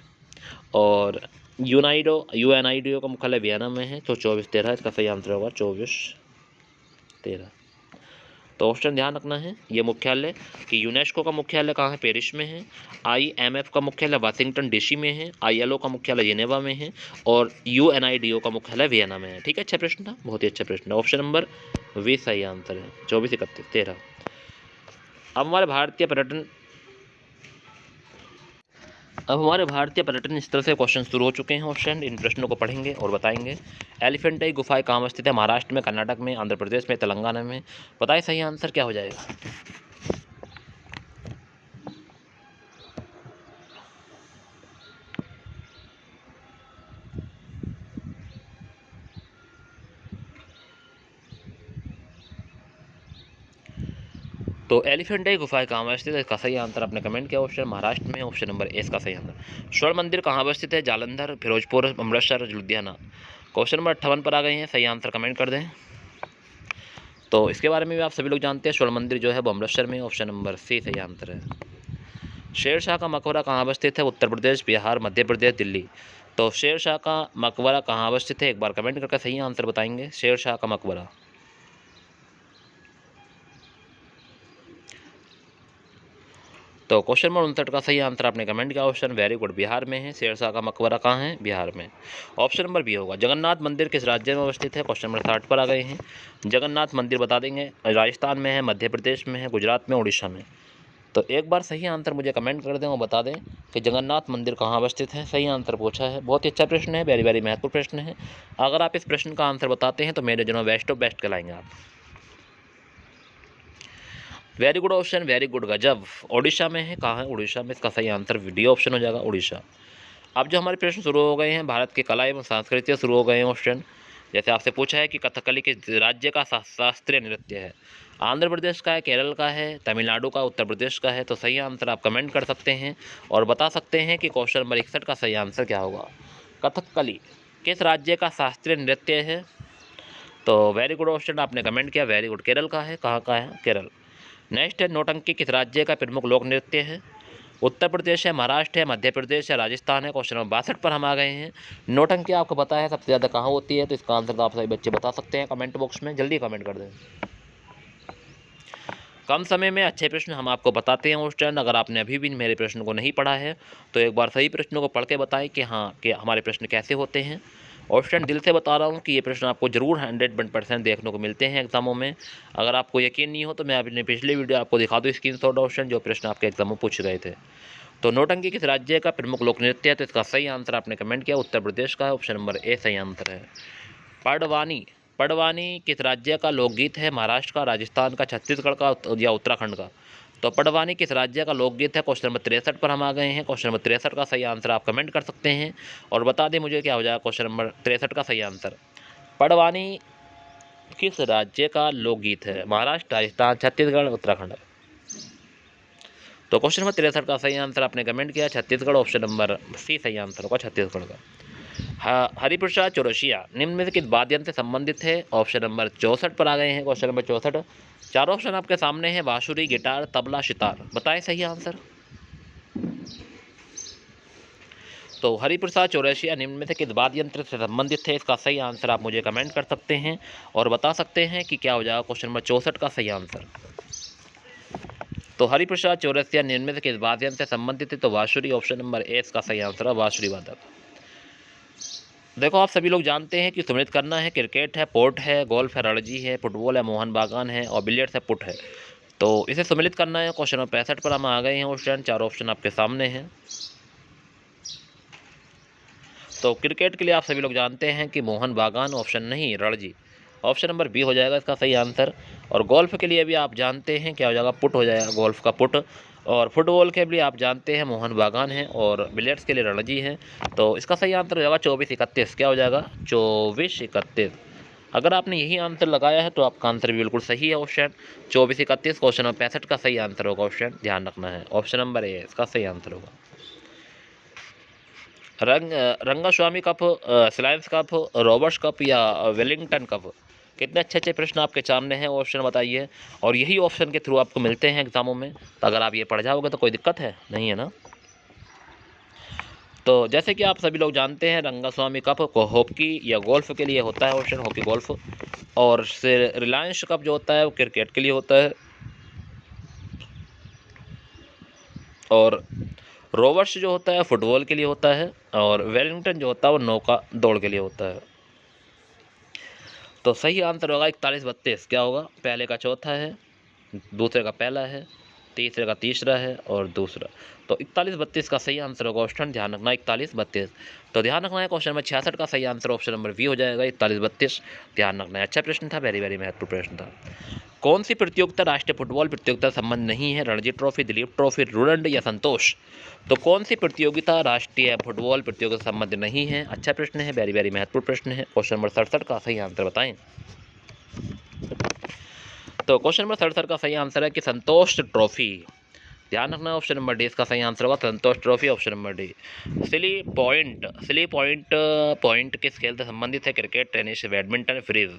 और UNIDO का मुख्यालय वियना में है। तो 24-13 इसका सही आंसर होगा 24-13। तो ऑप्शन ध्यान रखना है ये मुख्यालय कि यूनेस्को का मुख्यालय कहाँ है? पेरिस में है। IMF का मुख्यालय वाशिंगटन DC में है। ILO का मुख्यालय जेनेवा में है। और UNIDO का मुख्यालय वियना में है। ठीक है, अच्छा प्रश्न था, बहुत ही अच्छा प्रश्न है। ऑप्शन नंबर वी सही आंसर है 24-31-13। अब अब हमारे भारतीय पर्यटन स्थल से क्वेश्चन शुरू हो चुके हैं ऑप्शन। इन प्रश्नों को पढ़ेंगे और बताएंगे। एलिफेंटाई गुफाएं कहाँ स्थित है? महाराष्ट्र में, कर्नाटक में, आंध्र प्रदेश में, तेलंगाना में। बताइए सही आंसर क्या हो जाएगा। तो एलिफेंटाई गुफाएं कहाँ स्थित है? इसका सही आंसर आपने कमेंट किया ऑप्शन महाराष्ट्र में, ऑप्शन नंबर ए इसका सही आंसर। स्वर्ण मंदिर कहाँ स्थित है? जालंधर, फिरोजपुर, अमृतसर, लुधियाना। क्वेश्चन नंबर 58 पर आ गए हैं। सही आंसर कमेंट कर दें। तो इसके बारे में भी आप सभी लोग जानते हैं। स्वर्ण मंदिर जो है वो अमृतसर में, ऑप्शन नंबर सी सही आंसर है। शेर शाह का मकबरा कहाँ अवस्थित है? उत्तर प्रदेश, बिहार, मध्य प्रदेश, दिल्ली। तो शेर शाह का मकबरा कहाँ अवस्थित है? एक बार कमेंट करके सही आंसर बताएंगे। शेर शाह का मकबरा। तो क्वेश्चन नंबर 59 का सही आंसर आपने कमेंट किया ऑप्शन वेरी गुड, बिहार में है। शेर शाह का मकबरा कहाँ है? बिहार में। ऑप्शन नंबर बी होगा। जगन्नाथ मंदिर किस राज्य में अवस्थित है? क्वेश्चन नंबर 60 पर आ गए हैं। जगन्नाथ मंदिर बता देंगे। राजस्थान में है, मध्य प्रदेश में है, गुजरात में, उड़ीसा में। तो एक बार सही आंसर मुझे कमेंट कर दें और बता दें कि जगन्नाथ मंदिर कहाँ अवस्थित है। सही आंसर पूछा है। बहुत ही अच्छा प्रश्न है, वेरी वेरी महत्वपूर्ण प्रश्न है। अगर आप इस प्रश्न का आंसर बताते हैं तो मेरे जो बेस्ट ऑफ बेस्ट कहलाएंगे आप। Very good option, very good, गजब। उड़ीसा में है। कहाँ है? उड़ीसा में। इसका सही आंसर डी ऑप्शन हो जाएगा, उड़ीसा। अब जो हमारे प्रश्न शुरू हो गए हैं भारत की कला एवं संस्कृति शुरू हो गए हैं ऑप्शन। जैसे आपसे पूछा है कि कथकली किस राज्य का शास्त्रीय नृत्य है? आंध्र प्रदेश का है, केरल का है, तमिलनाडु का, उत्तर प्रदेश का है। तो सही आंसर आप कमेंट कर सकते हैं और बता सकते हैं कि क्वेश्चन नंबर 61 का सही आंसर क्या होगा। कथकली किस राज्य का शास्त्रीय नृत्य है? तो वेरी गुड ऑप्शन आपने कमेंट किया, वेरी गुड, केरल का है। कहाँ का है? केरल। नेक्स्ट है, नौटंकी किस राज्य का प्रमुख लोक नृत्य है? उत्तर प्रदेश है, महाराष्ट्र है, मध्य प्रदेश है, राजस्थान है। क्वेश्चन नंबर 62 पर हम आ गए हैं। नौटंकी आपको पता है सबसे ज़्यादा कहाँ होती है? तो इसका आंसर तो आप सभी बच्चे बता सकते हैं कमेंट बॉक्स में, जल्दी कमेंट कर दें। कम समय में अच्छे प्रश्न हम आपको बताते हैं ऑप्शन। अगर आपने अभी भी मेरे प्रश्न को नहीं पढ़ा है तो एक बार सही प्रश्नों को पढ़ के बताएं कि हाँ कि हमारे प्रश्न कैसे होते हैं। ऑप्शन दिल से बता रहा हूँ कि ये प्रश्न आपको जरूर 100% देखने को मिलते हैं एग्जामों में। अगर आपको यकीन नहीं हो तो मैं अपने पिछले वीडियो आपको दिखा दूँ स्क्रीनशॉट ऑप्शन, जो प्रश्न आपके एग्जाम में पूछे गए थे। तो नौटंकी किस राज्य का प्रमुख लोक नृत्य है? तो इसका सही आंसर आपने कमेंट किया, उत्तर प्रदेश का है। ऑप्शन नंबर ए सही आंसर है। पडवानी, पडवानी किस राज्य का लोकगीत है? महाराष्ट्र का, राजस्थान का, छत्तीसगढ़ का या उत्तराखंड का? तो पडवानी किस राज्य का लोकगीत है? क्वेश्चन नंबर 63 पर हम आ गए हैं। क्वेश्चन नंबर 63 का सही आंसर आप कमेंट कर सकते हैं और बता दें मुझे क्या हो जाएगा क्वेश्चन नंबर 63 का सही आंसर। पडवानी किस राज्य का लोकगीत है? महाराष्ट्र, राजस्थान, छत्तीसगढ़, उत्तराखंड। तो क्वेश्चन नंबर 63 का सही आंसर आपने कमेंट किया, छत्तीसगढ़। ऑप्शन नंबर सी सही आंसर होगा, छत्तीसगढ़ का। हरिप्रसाद चौरसिया निम्न में से किस वाद्य यंत्र से संबंधित है? ऑप्शन नंबर 64 पर आ गए हैं। क्वेश्चन नंबर 64, चार ऑप्शन आपके सामने हैं, बांसुरी, गिटार, तबला, सितार। बताएं सही आंसर। तो हरिप्रसाद चौरसिया निम्न में से किस वाद्य यंत्र से संबंधित है? इसका सही आंसर आप मुझे कमेंट कर सकते हैं और बता सकते हैं कि क्या हो जाएगा क्वेश्चन नंबर 64 का सही आंसर। तो हरिप्रसाद चौरसिया निम्न में से किस वाद्य यंत्र से संबंधित है? तो बांसुरी। ऑप्शन नंबर ए इसका सही आंसर है, बांसुरी वादक। देखो आप सभी लोग जानते हैं कि सम्मिलित करना है, क्रिकेट है, पोर्ट है, गोल्फ है, रणजी है, फुटबॉल है, मोहन बागान है और बिलियर्ड्स है, पुट है। तो इसे सम्मिलित करना है। क्वेश्चन नंबर 65 पर हम आ गए हैं ऑप्शन। चार ऑप्शन आपके सामने हैं। तो क्रिकेट के लिए आप सभी लोग जानते हैं कि मोहन बागान, ऑप्शन नहीं रणजी। ऑप्शन नंबर बी हो जाएगा इसका सही आंसर। और गोल्फ के लिए भी आप जानते हैं क्या हो जाएगा, पुट हो जाएगा, गोल्फ का पुट। और फुटबॉल के लिए आप जानते हैं मोहन बागान है और बिलियर्ड्स के लिए रणजी है। तो इसका सही आंसर हो जाएगा 24-31। क्या हो जाएगा? 24-31। अगर आपने यही आंसर लगाया है तो आपका आंसर भी बिल्कुल सही है ऑप्शन 24-31। क्वेश्चन नंबर 65 का सही आंसर होगा ऑप्शन, ध्यान रखना है, ऑप्शन नंबर ए इसका सही आंसर होगा। Rangaswamy cup, Reliance cup, Roberts cup या वेलिंगटन कप। कितने अच्छे अच्छे प्रश्न आपके सामने हैं, ऑप्शन बताइए। और यही ऑप्शन के थ्रू आपको मिलते हैं एग्जामों में। तो अगर आप ये पढ़ जाओगे तो कोई दिक्कत है नहीं, है ना। तो जैसे कि आप सभी लोग जानते हैं रंगास्वामी कप को हॉकी या गोल्फ के लिए होता है ऑप्शन, हॉकी गोल्फ। और रिलायंस कप जो होता है वो क्रिकेट के लिए होता है। और रोवर्स जो होता है फुटबॉल के लिए होता है। और वेलिंगटन जो होता है वो नौका दौड़ के लिए होता है। तो सही आंसर होगा 41-32। क्या होगा? पहले का चौथा है, दूसरे का पहला है, तीसरे का तीसरा है और दूसरा। तो 41-32 का सही आंसर होगा ऑप्शन, ध्यान रखना 41-32। तो ध्यान रखना है क्वेश्चन नंबर 66 का सही आंसर ऑप्शन नंबर बी हो जाएगा 41-32, ध्यान रखना है। अच्छा प्रश्न था, वेरी वेरी महत्वपूर्ण प्रश्न था। कौन सी प्रतियोगिता राष्ट्रीय फुटबॉल प्रतियोगिता संबंध नहीं है? रणजी ट्रॉफी, दिलीप ट्रॉफी, रुडंड या संतोष? तो कौन सी प्रतियोगिता राष्ट्रीय फुटबॉल प्रतियोगिता संबंध नहीं है? अच्छा प्रश्न है, वेरी वेरी महत्वपूर्ण प्रश्न है। क्वेश्चन नंबर 67 का सही आंसर बताएं। तो क्वेश्चन नंबर 67 का सही आंसर है कि संतोष ट्रॉफी, ध्यान रखना ऑप्शन नंबर डी इसका सही आंसर होगा, Santosh trophy, option number D. Silly point किस खेल से संबंधित है? क्रिकेट, टेनिस, बैडमिंटन, फ्रीज?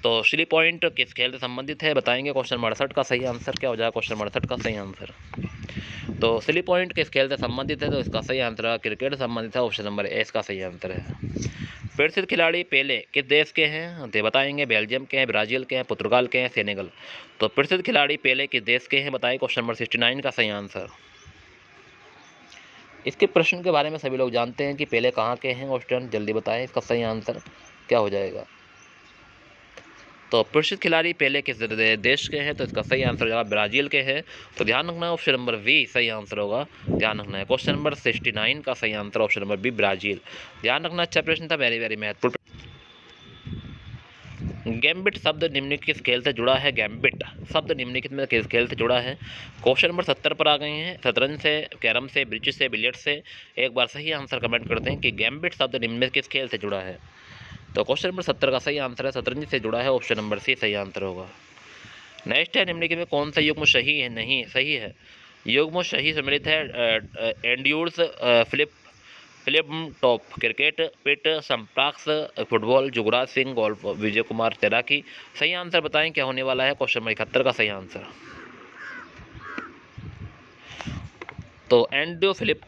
तो सिली पॉइंट किस खेल से संबंधित है बताएंगे। क्वेश्चन नंबर 68 का सही आंसर क्या हो जाएगा? क्वेश्चन नंबर 68 का सही आंसर, तो सिली पॉइंट किस खेल से संबंधित है? तो इसका सही आंसर है क्रिकेट से संबंधित है, ऑप्शन नंबर ए इसका सही आंसर है। प्रसिद्ध खिलाड़ी पेले किस देश के हैं? तो बताएंगे बेल्जियम के हैं, ब्राज़ील के हैं, पुर्तगाल के हैं, सेनेगल? तो प्रसिद्ध खिलाड़ी पेले किस देश के हैं बताइए, क्वेश्चन नंबर 69 का सही आंसर। इसके प्रश्न के बारे में सभी लोग जानते हैं कि पेले कहाँ के हैं, ऑस्ट्रेलियन, जल्दी बताएं इसका सही आंसर क्या हो जाएगा। तो प्रसिद्ध खिलाड़ी पेले किस देश के हैं? तो इसका सही आंसर हो जाएगा ब्राज़ील के हैं। तो ध्यान रखना ऑप्शन नंबर बी सही आंसर होगा, ध्यान रखना है। क्वेश्चन नंबर 69 का सही answer option number B Brazil, ध्यान रखना। अच्छा प्रश्न था, वेरी वेरी महत्वपूर्ण। गैम्बिट शब्द निम्नलिखित किस खेल से जुड़ा है? गैम्बिट शब्द निम्नलिखित में किस खेल से जुड़ा है? क्वेश्चन नंबर 70 पर आ गए हैं। शतरंज से, कैरम से, ब्रिज से, बिलियर्ड से? एक बार सही आंसर कमेंट करते हैं कि गैम्बिट शब्द निम्न में किस खेल से जुड़ा है। तो क्वेश्चन नंबर 70 का सही आंसर है शतरंज से जुड़ा है, ऑप्शन नंबर सी सही आंसर होगा। नेक्स्ट है, निम्नलिखित में कौन सा युग्म सही है? नहीं सही है, युग्म सही सम्मिलित है एंड्यूर्स, फिलिप टॉप क्रिकेट, पिट संप्राक्स फुटबॉल, जुगराज सिंह गोल्फ, विजय कुमार तैराकी? सही आंसर बताएं क्या होने वाला है। क्वेश्चन नंबर 71 का सही आंसर, तो एंड्रू फिलिप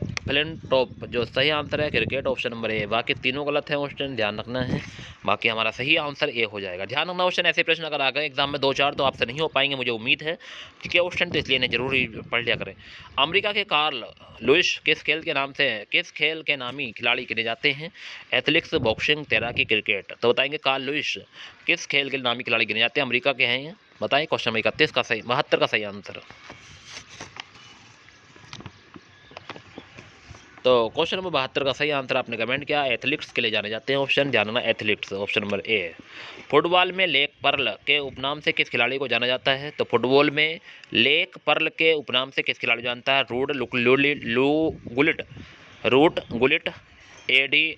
जो सही आंसर है क्रिकेट, ऑप्शन नंबर ए। बाकी तीनों गलत है ऑप्शन, ध्यान रखना है। बाकी हमारा सही आंसर ए हो जाएगा, ध्यान रखना ऑप्शन। ऐसे प्रश्न अगर आ गए एग्जाम में 2-4 तो आपसे नहीं हो पाएंगे, मुझे उम्मीद है कि क्या ऑप्शन, तो इसलिए इन्हें जरूर ही पढ़ लिया करें। अमेरिका के कार्ल लुइस किस खेल के नाम से, किस खेल के नामी खिलाड़ी गिने जाते हैं? एथलेटिक्स, बॉक्सिंग, तैराकी, क्रिकेट? तो बताएंगे कार्ल लुइस किस खेल के नामी खिलाड़ी गिने जाते हैं? अमेरिका के हैं, बताएं। क्वेश्चन नंबर 71 का सही, 72 का सही आंसर। तो क्वेश्चन नंबर 72 का सही आंसर आपने कमेंट किया, एथलीट्स के लिए जाने जाते हैं, ऑप्शन ध्यान रखना athletes, option number A. Football में लेक पर्ल के उपनाम से किस खिलाड़ी को जाना जाता है? तो फुटबॉल में लेक पर्ल के उपनाम से किस खिलाड़ी को जानता है? Ruud Gullit, Eddie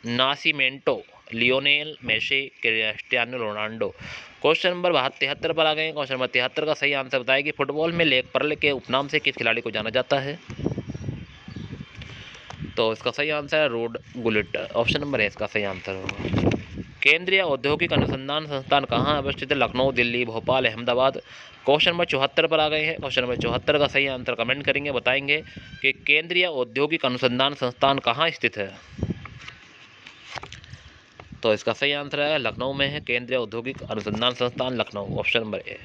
Nascimento, Lionel Messi, Cristiano Ronaldo? Question number 73 पर आ गए। क्वेश्चन नंबर 73 का सही आंसर बताया कि फुटबॉल में लेक पर्ल के उपनाम से किस खिलाड़ी को जाना जाता है? तो इसका सही आंसर है रोड गुलिट, ऑप्शन नंबर है इसका सही आंसर होगा। केंद्रीय औद्योगिक अनुसंधान संस्थान कहाँ अवस्थित है? लखनऊ, दिल्ली, भोपाल, अहमदाबाद? क्वेश्चन नंबर 74 पर आ गए हैं। क्वेश्चन नंबर 74 का सही आंसर कमेंट करेंगे, बताएंगे कि केंद्रीय औद्योगिक अनुसंधान संस्थान कहाँ स्थित है। तो इसका सही आंसर है लखनऊ में है, केंद्रीय औद्योगिक अनुसंधान संस्थान लखनऊ, ऑप्शन नंबर ए।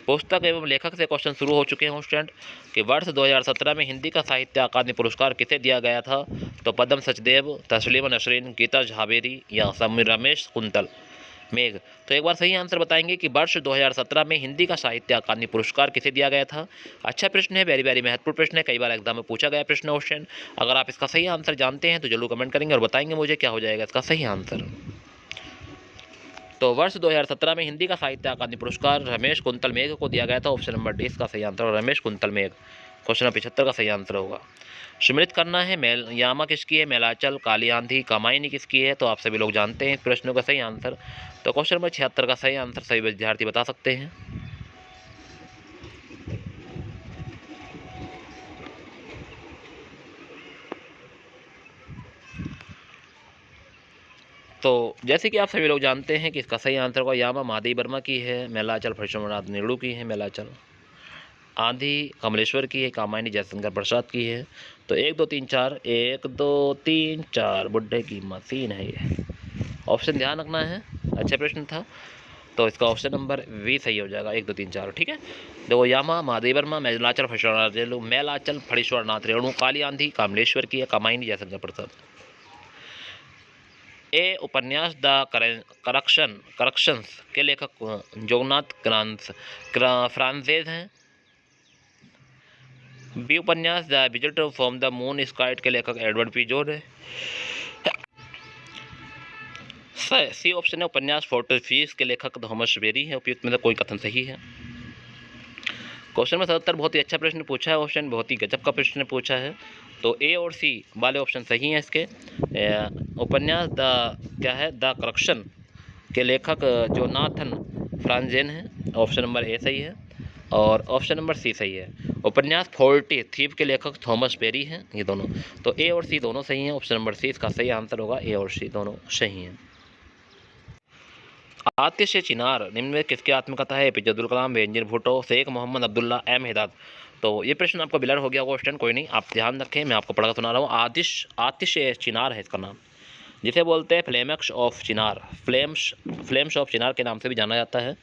पुस्तक एवं लेखक से क्वेश्चन शुरू हो चुके हैं स्टूडेंट कि वर्ष 2017 में हिंदी का साहित्य अकादमी पुरस्कार किसे दिया गया था? तो पद्म सचदेव, तस्लीमा नसरीन, गीता झावेरी या रमेश कुंतल मेघ? तो एक बार सही आंसर बताएंगे कि वर्ष 2017 में हिंदी का साहित्य अकादमी पुरस्कार किसे दिया गया था। अच्छा प्रश्न है, वेरी वेरी महत्वपूर्ण प्रश्न है, कई बार एग्जाम में पूछा गया प्रश्न क्वेश्चन। अगर आप इसका सही आंसर जानते हैं तो जरूर कमेंट करेंगे और बताएंगे मुझे क्या हो जाएगा इसका सही आंसर। तो वर्ष 2017 में हिंदी का साहित्य अकादमी पुरस्कार रमेश कुंतल मेघ को दिया गया था, ऑप्शन नंबर डी इसका सही आंसर, रमेश कुंतल मेघ, क्वेश्चन नंबर 75 का सही आंसर होगा। सुमिलित करना है, यामा किसकी है? मेलाचल, काली आंधी, कामायनी किसकी है? तो आप सभी लोग जानते हैं इस प्रश्न का सही आंसर। तो क्वेश्चन नंबर 76 का सही आंसर सभी विद्यार्थी बता सकते हैं। तो जैसे कि आप सभी लोग जानते हैं कि इसका सही आंसर होगा यामा महादेवी वर्मा की है, मेलाचल फरीशोमनाथ नेहरू की है, मेलाचल आंधी कमलेश्वर की है, कामायनी जयशंकर प्रसाद की है। तो 1 2 3 4 1 2 3 4 बुड्ढे की मशीन है ये, ऑप्शन ध्यान रखना है। अच्छा प्रश्न था, तो इसका ऑप्शन नंबर वी सही हो जाएगा, 1 2 3 4, ठीक है। देखो यामा महादेवी वर्मा, मेलाचल फणीश्वरनाथ रेणु, काली आंधी कमलेश्वर की है, कामायनी जयशंकर प्रसाद। ए उपन्यास द करेक्शंस के लेखक जोनाथ फ्रांजेज हैं। बी उपन्यास the visit from the moon स्काइट के लेखक एडवर्ड पी जोर है। सी ऑप्शन है उपन्यास फोर्ट फीस के लेखक थॉमस बेरी है। उपयुक्त में से कोई कथन सही है। क्वेश्चन में 77 बहुत ही अच्छा प्रश्न पूछा है। ऑप्शन बहुत ही गजब का प्रश्न पूछा है। तो ए और सी वाले ऑप्शन सही हैं इसके। उपन्यास क्या है द करक्शन के लेखक जोनाथन फ्रांजेन है। ऑप्शन नंबर ए सही है और ऑप्शन नंबर सी सही है। उपन्यास फोर्टी थीव के लेखक थॉमस बेरी हैं। ये दोनों तो ए और सी दोनों सही हैं। ऑप्शन नंबर सी इसका सही आंसर होगा। ए और सी दोनों सही हैं। आतिश चिनार निम्न में किसकी आत्मकथा है? एपीजे अब्दुल कलाम, बेनजीर भुट्टो, शेख मोहम्मद अब्दुल्ला, एम हिदायत। तो ये प्रश्न आपको बिलर हो गया क्वेश्चन, कोई नहीं, आप ध्यान रखें, मैं आपको पढ़कर सुना रहा हूँ। आतिश चिनार है इसका नाम, जिसे बोलते हैं flames of Chinar, flames of Chinar के नाम से भी जाना जाता है।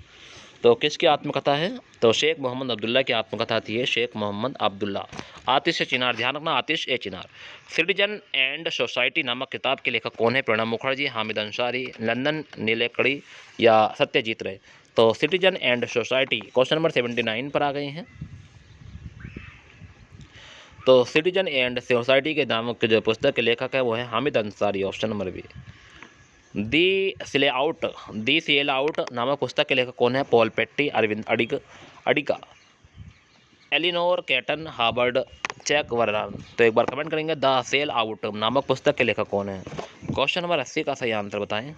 तो किसकी आत्मकथा है? तो शेख मोहम्मद अब्दुल्ला की आत्मकथा थी। शेख मोहम्मद अब्दुल्ला। आतिश चिनार, ध्यान रखना, आतिश ए चिनार। सिटीजन एंड सोसाइटी नामक किताब के लेखक कौन है? प्रणब मुखर्जी, हामिद अंसारी, लंदन नीलेकड़ी या सत्यजीत रे। तो citizen and society question number 79 पर आ गए हैं। तो सिटीजन एंड सोसाइटी के नामक जो पुस्तक के लेखक है वो है Hamid Ansari. Option number B. The sell out नामक पुस्तक के लेखक कौन है? Paul Beatty, Aravind Adiga, Eleanor Catton, Howard चैक वर्नर। तो एक बार कमेंट करेंगे द सेल आउट नामक पुस्तक के लेखक कौन है। क्वेश्चन नंबर 80 का सही आंसर बताएं।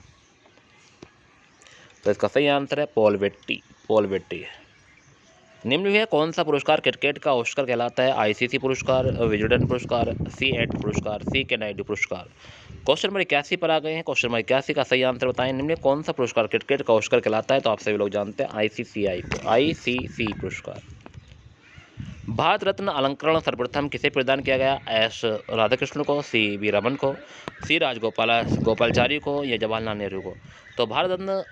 तो इसका सही आंसर है पॉल बेट्टी। निम्न में कौन सा पुरस्कार क्रिकेट का ऑस्कर कहलाता है? आईसीसी पुरस्कार, विजडन पुरस्कार, सी8 पुरस्कार, सी के नायडू पुरस्कार। क्वेश्चन नंबर 81 पर आ गए हैं। क्वेश्चन नंबर 81 का सही आंसर बताएं। निम्न में कौन सा पुरस्कार क्रिकेट का ऑस्कर कहलाता है? तो आप सभी लोग जानते हैं आईसीसी पुरस्कार। भारत रत्न अलंकरण सर्वप्रथम किसे प्रदान किया गया? एस राधाकृष्णन को, सी वी रमन को, सी राजगोपालाचारी को या जवाहरलाल नेहरू को। तो भारत रत्न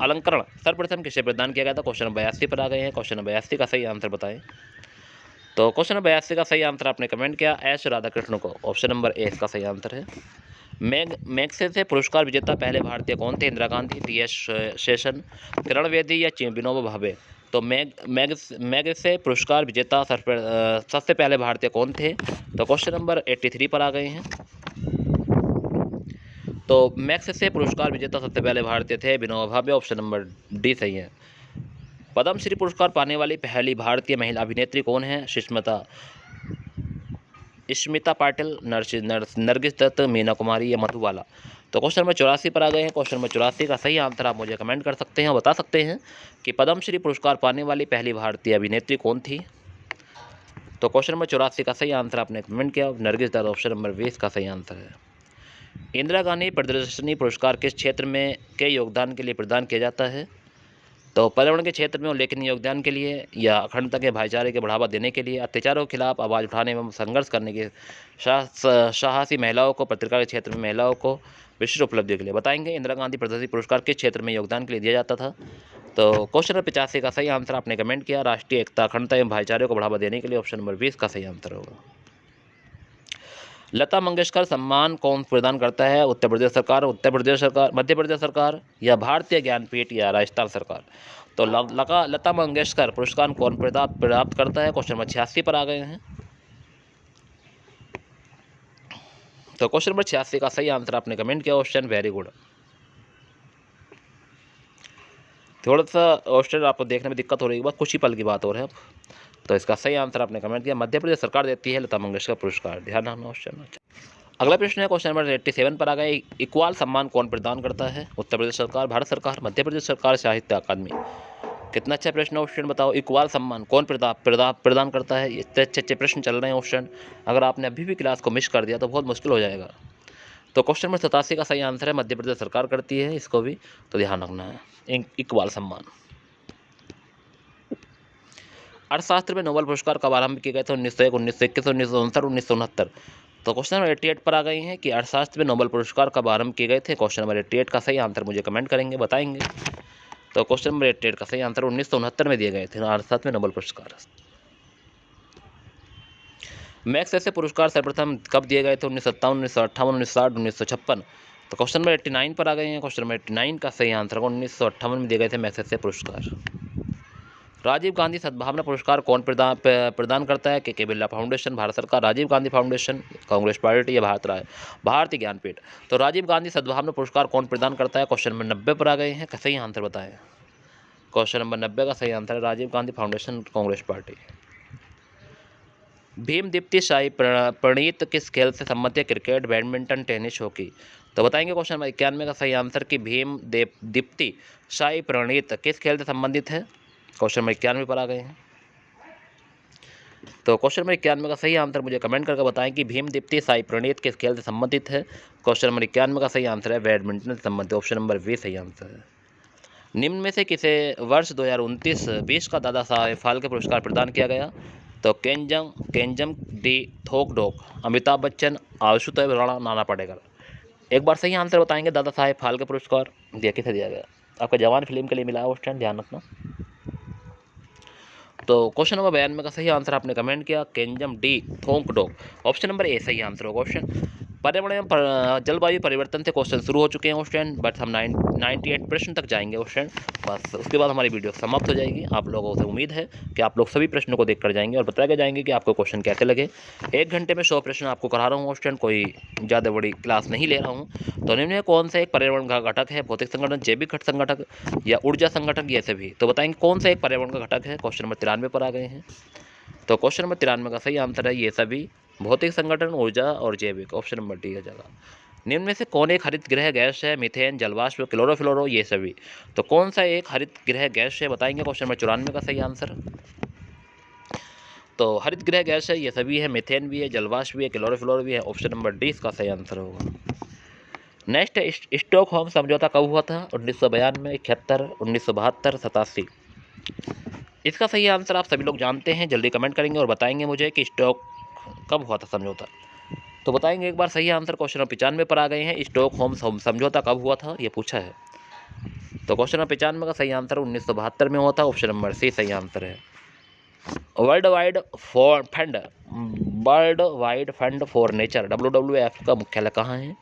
अलंकरण सर्वप्रथम किसे प्रदान किया गया था? क्वेश्चन नंबर 82 पर आ गए हैं। क्वेश्चन नंबर 82 का सही आंसर बताएं। तो क्वेश्चन नंबर 82 का सही आंसर आपने कमेंट किया एस राधाकृष्णन को। ऑप्शन नंबर ए इसका सही आंसर है। मैग्सेसे पुरस्कार विजेता पहले भारतीय कौन थे? इंदिरा गांधी, टी.एस. शेषन, किरण बेदी या विनोबा भावे। तो मैग्सेसे पुरस्कार विजेता सबसे पहले भारतीय कौन थे? तो क्वेश्चन नंबर 83 पर आ गए हैं। तो मैग्सेसे पुरस्कार विजेता सबसे पहले भारतीय थे Vinoba Bhave. Option number D सही है। पद्मश्री पुरस्कार पाने वाली पहली भारतीय महिला अभिनेत्री कौन है? स्मिता पाटिल, नरगिस दत्त, मीना कुमारी या मधुबाला। तो क्वेश्चन नंबर 84 पर आ गए हैं। क्वेश्चन नंबर 84 का सही आंसर आप मुझे कमेंट कर सकते हैं और बता सकते हैं कि पद्मश्री पुरस्कार पाने वाली पहली भारतीय अभिनेत्री कौन थी। तो क्वेश्चन नंबर 84 का सही आंसर आपने कमेंट किया नरगिस दत्त। ऑप्शन नंबर 20 का सही आंसर है। इंदिरा गांधी प्रदर्शनी पुरस्कार किस क्षेत्र में के योगदान के लिए प्रदान किया जाता है? तो पर्यावरण के क्षेत्र में उल्लेखनीय योगदान के लिए या अखंडता के भाईचारे के बढ़ावा देने के लिए, अत्याचारों के खिलाफ आवाज़ उठाने एवं संघर्ष करने के साहसी महिलाओं को, पत्रकार के क्षेत्र में महिलाओं को विशिष्ट उपलब्धियों के लिए। बताएंगे इंदिरा गांधी प्रदर्शनी पुरस्कार किस क्षेत्र में योगदान के लिए दिया जाता था। तो क्वेश्चन नंबर 85 का सही आंसर आपने कमेंट किया राष्ट्रीय एकता, अखंडता एवं भाईचारे को बढ़ावा देने के लिए। ऑप्शन नंबर 20 का सही आंसर होगा। लता मंगेशकर सम्मान कौन प्रदान करता है? उत्तर प्रदेश सरकार, मध्य प्रदेश सरकार या भारतीय ज्ञानपीठ या राजस्थान सरकार। तो लता मंगेशकर पुरस्कार कौन प्राप्त करता है? क्वेश्चन नंबर 86 पर आ गए हैं। तो क्वेश्चन नंबर 86 का सही आंसर आपने कमेंट किया ऑप्शन वेरी गुड। थोड़ा सा ऑप्शन आपको देखने में दिक्कत हो रही है, बस कुछ ही पल की बात हो रही है। तो इसका सही आंसर आपने कमेंट किया मध्य प्रदेश सरकार देती है लता मंगेशकर पुरस्कार। ध्यान रखना क्वेश्चन। अगला प्रश्न है क्वेश्चन नंबर 87 पर आ गए। इकबाल सम्मान कौन प्रदान करता है? उत्तर प्रदेश सरकार, भारत सरकार, मध्य प्रदेश सरकार, साहित्य अकादमी। कितना अच्छा प्रश्न ऑप्शन बताओ। इकबाल सम्मान कौन प्रदान करता है? इतने अच्छे प्रश्न चल रहे हैं ऑप्शन। अगर आपने अभी भी क्लास को मिस कर दिया तो बहुत मुश्किल हो जाएगा। तो क्वेश्चन नंबर 87 का सही आंसर है मध्य प्रदेश सरकार करती है इसको भी, तो ध्यान रखना है। इकबाल सम्मान। अर्थशास्त्र में नोबेल पुरस्कार कब आरंभ किए गए थे? 1901, 1921, 1969, 1969। तो क्वेश्चन नंबर 88 पर आ गए हैं कि अर्थशास्त्र में नोबेल पुरस्कार कब आरंभ किए गए थे। क्वेश्चन नंबर 88 का सही आंसर मुझे कमेंट करेंगे, बताएंगे। तो क्वेश्चन नंबर 88 का सही आंसर 1969 में दिए गए थे अर्थशास्त्र में नोबेल पुरस्कार। मैग्सेसे पुरस्कार सर्वप्रथम कब दिए गए थे? 1957, 1958, 1960, 1956। तो क्वेश्चन नंबर 89 पर आ गए हैं। क्वेश्चन नंबर 89 का सही आंसर 1958 में दिए गए थे मैग्सेसे पुरस्कार। राजीव गांधी सद्भावना पुरस्कार कौन प्रदान करता है? के बिरला फाउंडेशन, भारत सरकार, राजीव गांधी फाउंडेशन, कांग्रेस पार्टी या भारतीय ज्ञानपीठ। तो राजीव गांधी सद्भावना पुरस्कार कौन प्रदान करता है? क्वेश्चन नंबर 90 पर आ गए हैं, सही आंसर बताएं। क्वेश्चन नंबर 90 का सही आंसर है राजीव गांधी फाउंडेशन, कांग्रेस पार्टी। भीम दीप्ति शाही प्रणीत किस खेल से संबंधित है? Cricket, badminton, tennis, hockey. तो बताएंगे क्वेश्चन नंबर 91 का सही आंसर कि भीम दीप्ति शाही प्रणीत किस खेल से संबंधित है? क्वेश्चन नंबर 91 पर आ गए हैं। तो क्वेश्चन नंबर 91 का सही आंसर मुझे कमेंट करके बताएं कि भीम दीप्ति साई प्रणीत किस खेल से संबंधित है? क्वेश्चन नंबर 91 का सही आंसर है बैडमिंटन से संबंधित, ऑप्शन नंबर बी सही आंसर है। निम्न में से किसे वर्ष 2019-20 का दादा साहेब फाल्के पुरस्कार प्रदान किया गया? तो केंजम डी थोकडोक, अमिताभ बच्चन, आशुतोष राणा, नाना पाटेकर। एक बार सही आंसर बताएंगे दादा साहेब फाल्के पुरस्कार दिया किसे दिया गया? आपका जवान फिल्म के लिए मिला है, उस टाइम ध्यान रखना। तो क्वेश्चन नंबर 92 का सही आंसर आपने कमेंट किया केंजम डी थोकडोक, ऑप्शन नंबर ए सही आंसर होगा। क्वेश्चन पर्यावरण जलवायु परिवर्तन से क्वेश्चन शुरू हो चुके हैं क्वेश्चन, बट हम 98 प्रश्न तक जाएंगे क्वेश्चन, बस उसके बाद हमारी वीडियो समाप्त हो जाएगी। आप लोगों से उम्मीद है कि आप लोग सभी प्रश्नों को देख कर जाएंगे और बता के जाएंगे कि आपको क्वेश्चन कैसे लगे। 1 घंटे में 100 प्रश्न आपको करा रहा हूँ क्वेश्चन, कोई ज़्यादा बड़ी क्लास नहीं ले रहा हूँ। तो निम्न में कौन सा एक पर्यावरण का घटक है? भौतिक संगठन, जैविक घटक संगठक या ऊर्जा संगठन, ये सभी। तो बताएंगे कौन सा एक पर्यावरण का घटक है? क्वेश्चन नंबर 93 पर आ गए हैं। तो क्वेश्चन नंबर 93 का सही आंसर है ये सभी, भौतिक संगठन, ऊर्जा और जैविक, ऑप्शन नंबर डी का जगह। निम्न में से कौन एक हरित गृह गैस है? मीथेन, जलवाष्प, क्लोरोफ्लोरो, ये सभी। तो कौन सा एक हरित गृह गैस है बताएंगे? क्वेश्चन नंबर 94 का सही आंसर। तो हरित गृह गैस है ये सभी है, मीथेन भी है, जलवाष्प भी है, क्लोरोफ्लोरो भी है, ऑप्शन नंबर डी इसका सही आंसर होगा। नेक्स्ट स्टॉकहोम समझौता कब हुआ था? 1992, 71, 1972, 87। इसका सही आंसर आप सभी लोग जानते हैं, जल्दी कमेंट करेंगे और बताएंगे मुझे कि स्टॉक कब हुआ था समझौता। तो बताएंगे एक बार सही आंसर। क्वेश्चन नंबर 95 पर आ गए हैं, स्टॉकहोम समझौता कब हुआ था ये पूछा है। तो क्वेश्चन नंबर 95 का सही आंसर 1972 में हुआ था, ऑप्शन नंबर सी सही आंसर है। World wide fund for nature WWF का मुख्यालय कहाँ है?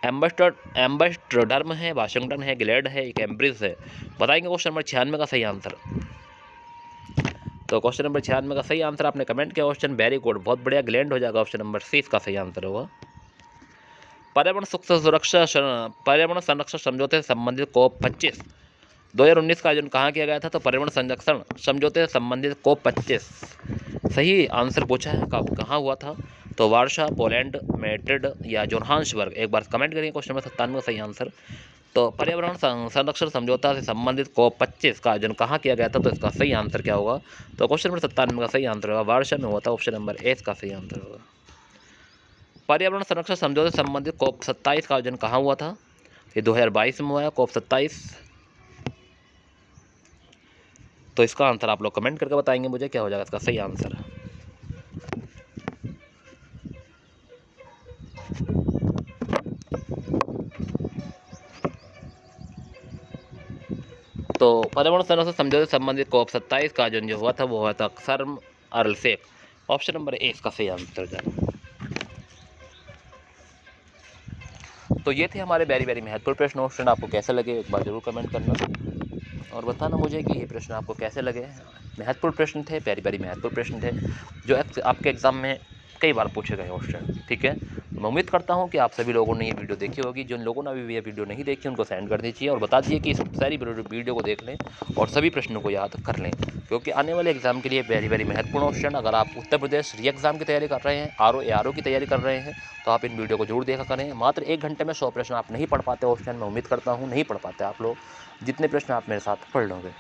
एम्बस्टरडम है, वाशिंगटन है, गिलेड है, कैम्ब्रिज है। बताएंगे क्वेश्चन नंबर 96 का सही आंसर। तो क्वेश्चन नंबर 96 का सही आंसर आपने कमेंट किया क्वेश्चन, वेरी गुड, बहुत बढ़िया, ग्लैंड हो जाएगा, ऑप्शन नंबर सी इसका सही आंसर होगा। पर्यावरण संरक्षण समझौते से संबंधित COP25 2019 का आयोजन कहाँ किया गया था? तो पर्यावरण संरक्षण समझौते से संबंधित COP25 सही आंसर पूछा है, कब कहाँ हुआ था? तो वार्सा, पोलैंड, मैड्रिड या जोहान्सबर्ग। एक बार कमेंट करिए क्वेश्चन नंबर 97 का सही आंसर। तो पर्यावरण संरक्षण समझौता से संबंधित COP25 का आयोजन कहाँ किया गया था? तो इसका सही आंसर क्या होगा? तो क्वेश्चन नंबर 97 का सही आंसर होगा वार्सा में हुआ था, ऑप्शन नंबर ए का सही आंसर होगा। पर्यावरण संरक्षण समझौते से संबंधित COP27 का आयोजन कहाँ हुआ था? ये 2022 में हुआ है COP27। तो इसका आंसर आप लोग कमेंट करके बताएंगे मुझे क्या हो जाएगा इसका सही आंसर। तो पर्यावरण संरक्षण समझौते से संबंधित COP27 का आयोजन जो हुआ था वो हुआ था शर्म अल शेख, ऑप्शन नंबर ए इसका सही आंसर जाएगा। तो ये थे हमारे वेरी महत्वपूर्ण प्रश्न। ऑप्शन आपको कैसे लगे एक बार जरूर कमेंट करना और बताना मुझे कि ये प्रश्न आपको कैसे लगे। महत्वपूर्ण प्रश्न थे, वेरी महत्वपूर्ण प्रश्न थे जो आपके एग्जाम में कई बार पूछे गए क्वेश्चन। ठीक है, मैं उम्मीद करता हूँ कि आप सभी लोगों ने ये वीडियो देखी होगी। जिन लोगों ने अभी ये वीडियो नहीं देखी उनको सेंड कर दीजिए और बता दीजिए कि इस सारी वीडियो को देख लें और सभी प्रश्नों को याद कर लें, क्योंकि आने वाले एग्जाम के लिए वेरी महत्वपूर्ण क्वेश्चन। अगर आप उत्तर प्रदेश री एग्जाम की तैयारी कर रहे हैं, RO की तैयारी कर रहे हैं, तो आप इन वीडियो को जरूर देखा करें। मात्र 1 घंटे में 100 प्रश्न आप नहीं पढ़ पाते क्वेश्चन, मैं उम्मीद करता हूँ नहीं पढ़ पाते आप लोग, जितने प्रश्न आप मेरे साथ पढ़ लोगे।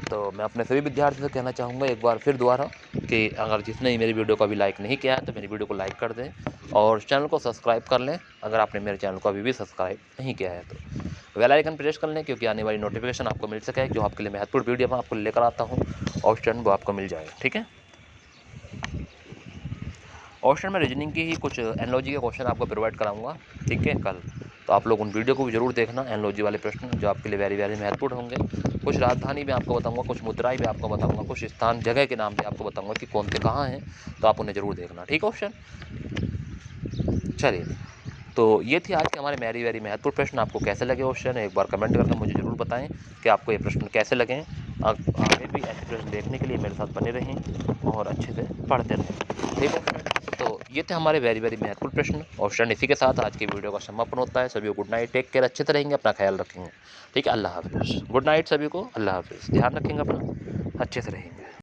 तो मैं अपने सभी विद्यार्थियों से कहना चाहूँगा एक बार फिर दोबारा कि अगर जिसने मेरी वीडियो को अभी लाइक नहीं किया है तो मेरी वीडियो को लाइक कर दें और चैनल को सब्सक्राइब कर लें अगर आपने मेरे चैनल को अभी भी सब्सक्राइब नहीं किया है तो। बेल आइकन प्रेस कर लें क्योंकि आने वाली नोटिफिकेशन आपको मिल सके, जो आपके लिए महत्वपूर्ण वीडियो मैं आपको लेकर आता हूँ ऑप्शन वो आपको मिल जाएगा। ठीक है, ऑप्शन में रीजनिंग की ही कुछ एनालॉजी के क्वेश्चन आपको प्रोवाइड कराऊंगा। ठीक है कल, तो आप लोग उन वीडियो को भी जरूर देखना, एनालॉजी वाले प्रश्न जो आपके लिए वेरी महत्वपूर्ण होंगे। कुछ राजधानी भी आपको बताऊंगा, कुछ मुद्राएं भी आपको बताऊंगा, कुछ स्थान जगह के नाम भी आपको बताऊंगा कि कौन से कहाँ हैं, तो आप उन्हें जरूर देखना। ठीक है ऑप्शन। चलिए, तो ये थी आज के हमारे वेरी महत्वपूर्ण प्रश्न। आपको कैसे लगे क्वेश्चन एक बार कमेंट करके मुझे ज़रूर बताएं कि आपको ये प्रश्न कैसे लगे। आगे भी ऐसे प्रश्न देखने के लिए मेरे साथ बने रहें और अच्छे से पढ़ते रहें। ठीक है फ्रेंड, तो ये थे हमारे वेरी महत्वपूर्ण प्रश्न। और फ्रेंड इसी के साथ आज की वीडियो का समापन होता है। सभी को गुड नाइट, टेक केयर, अच्छे से रहेंगे, अपना ख्याल रखेंगे। ठीक है, अल्लाह हाफिज़। गुड नाइट सभी को, अल्लाह हाफिज़। ध्यान रखेंगे अपना, अच्छे से रहेंगे।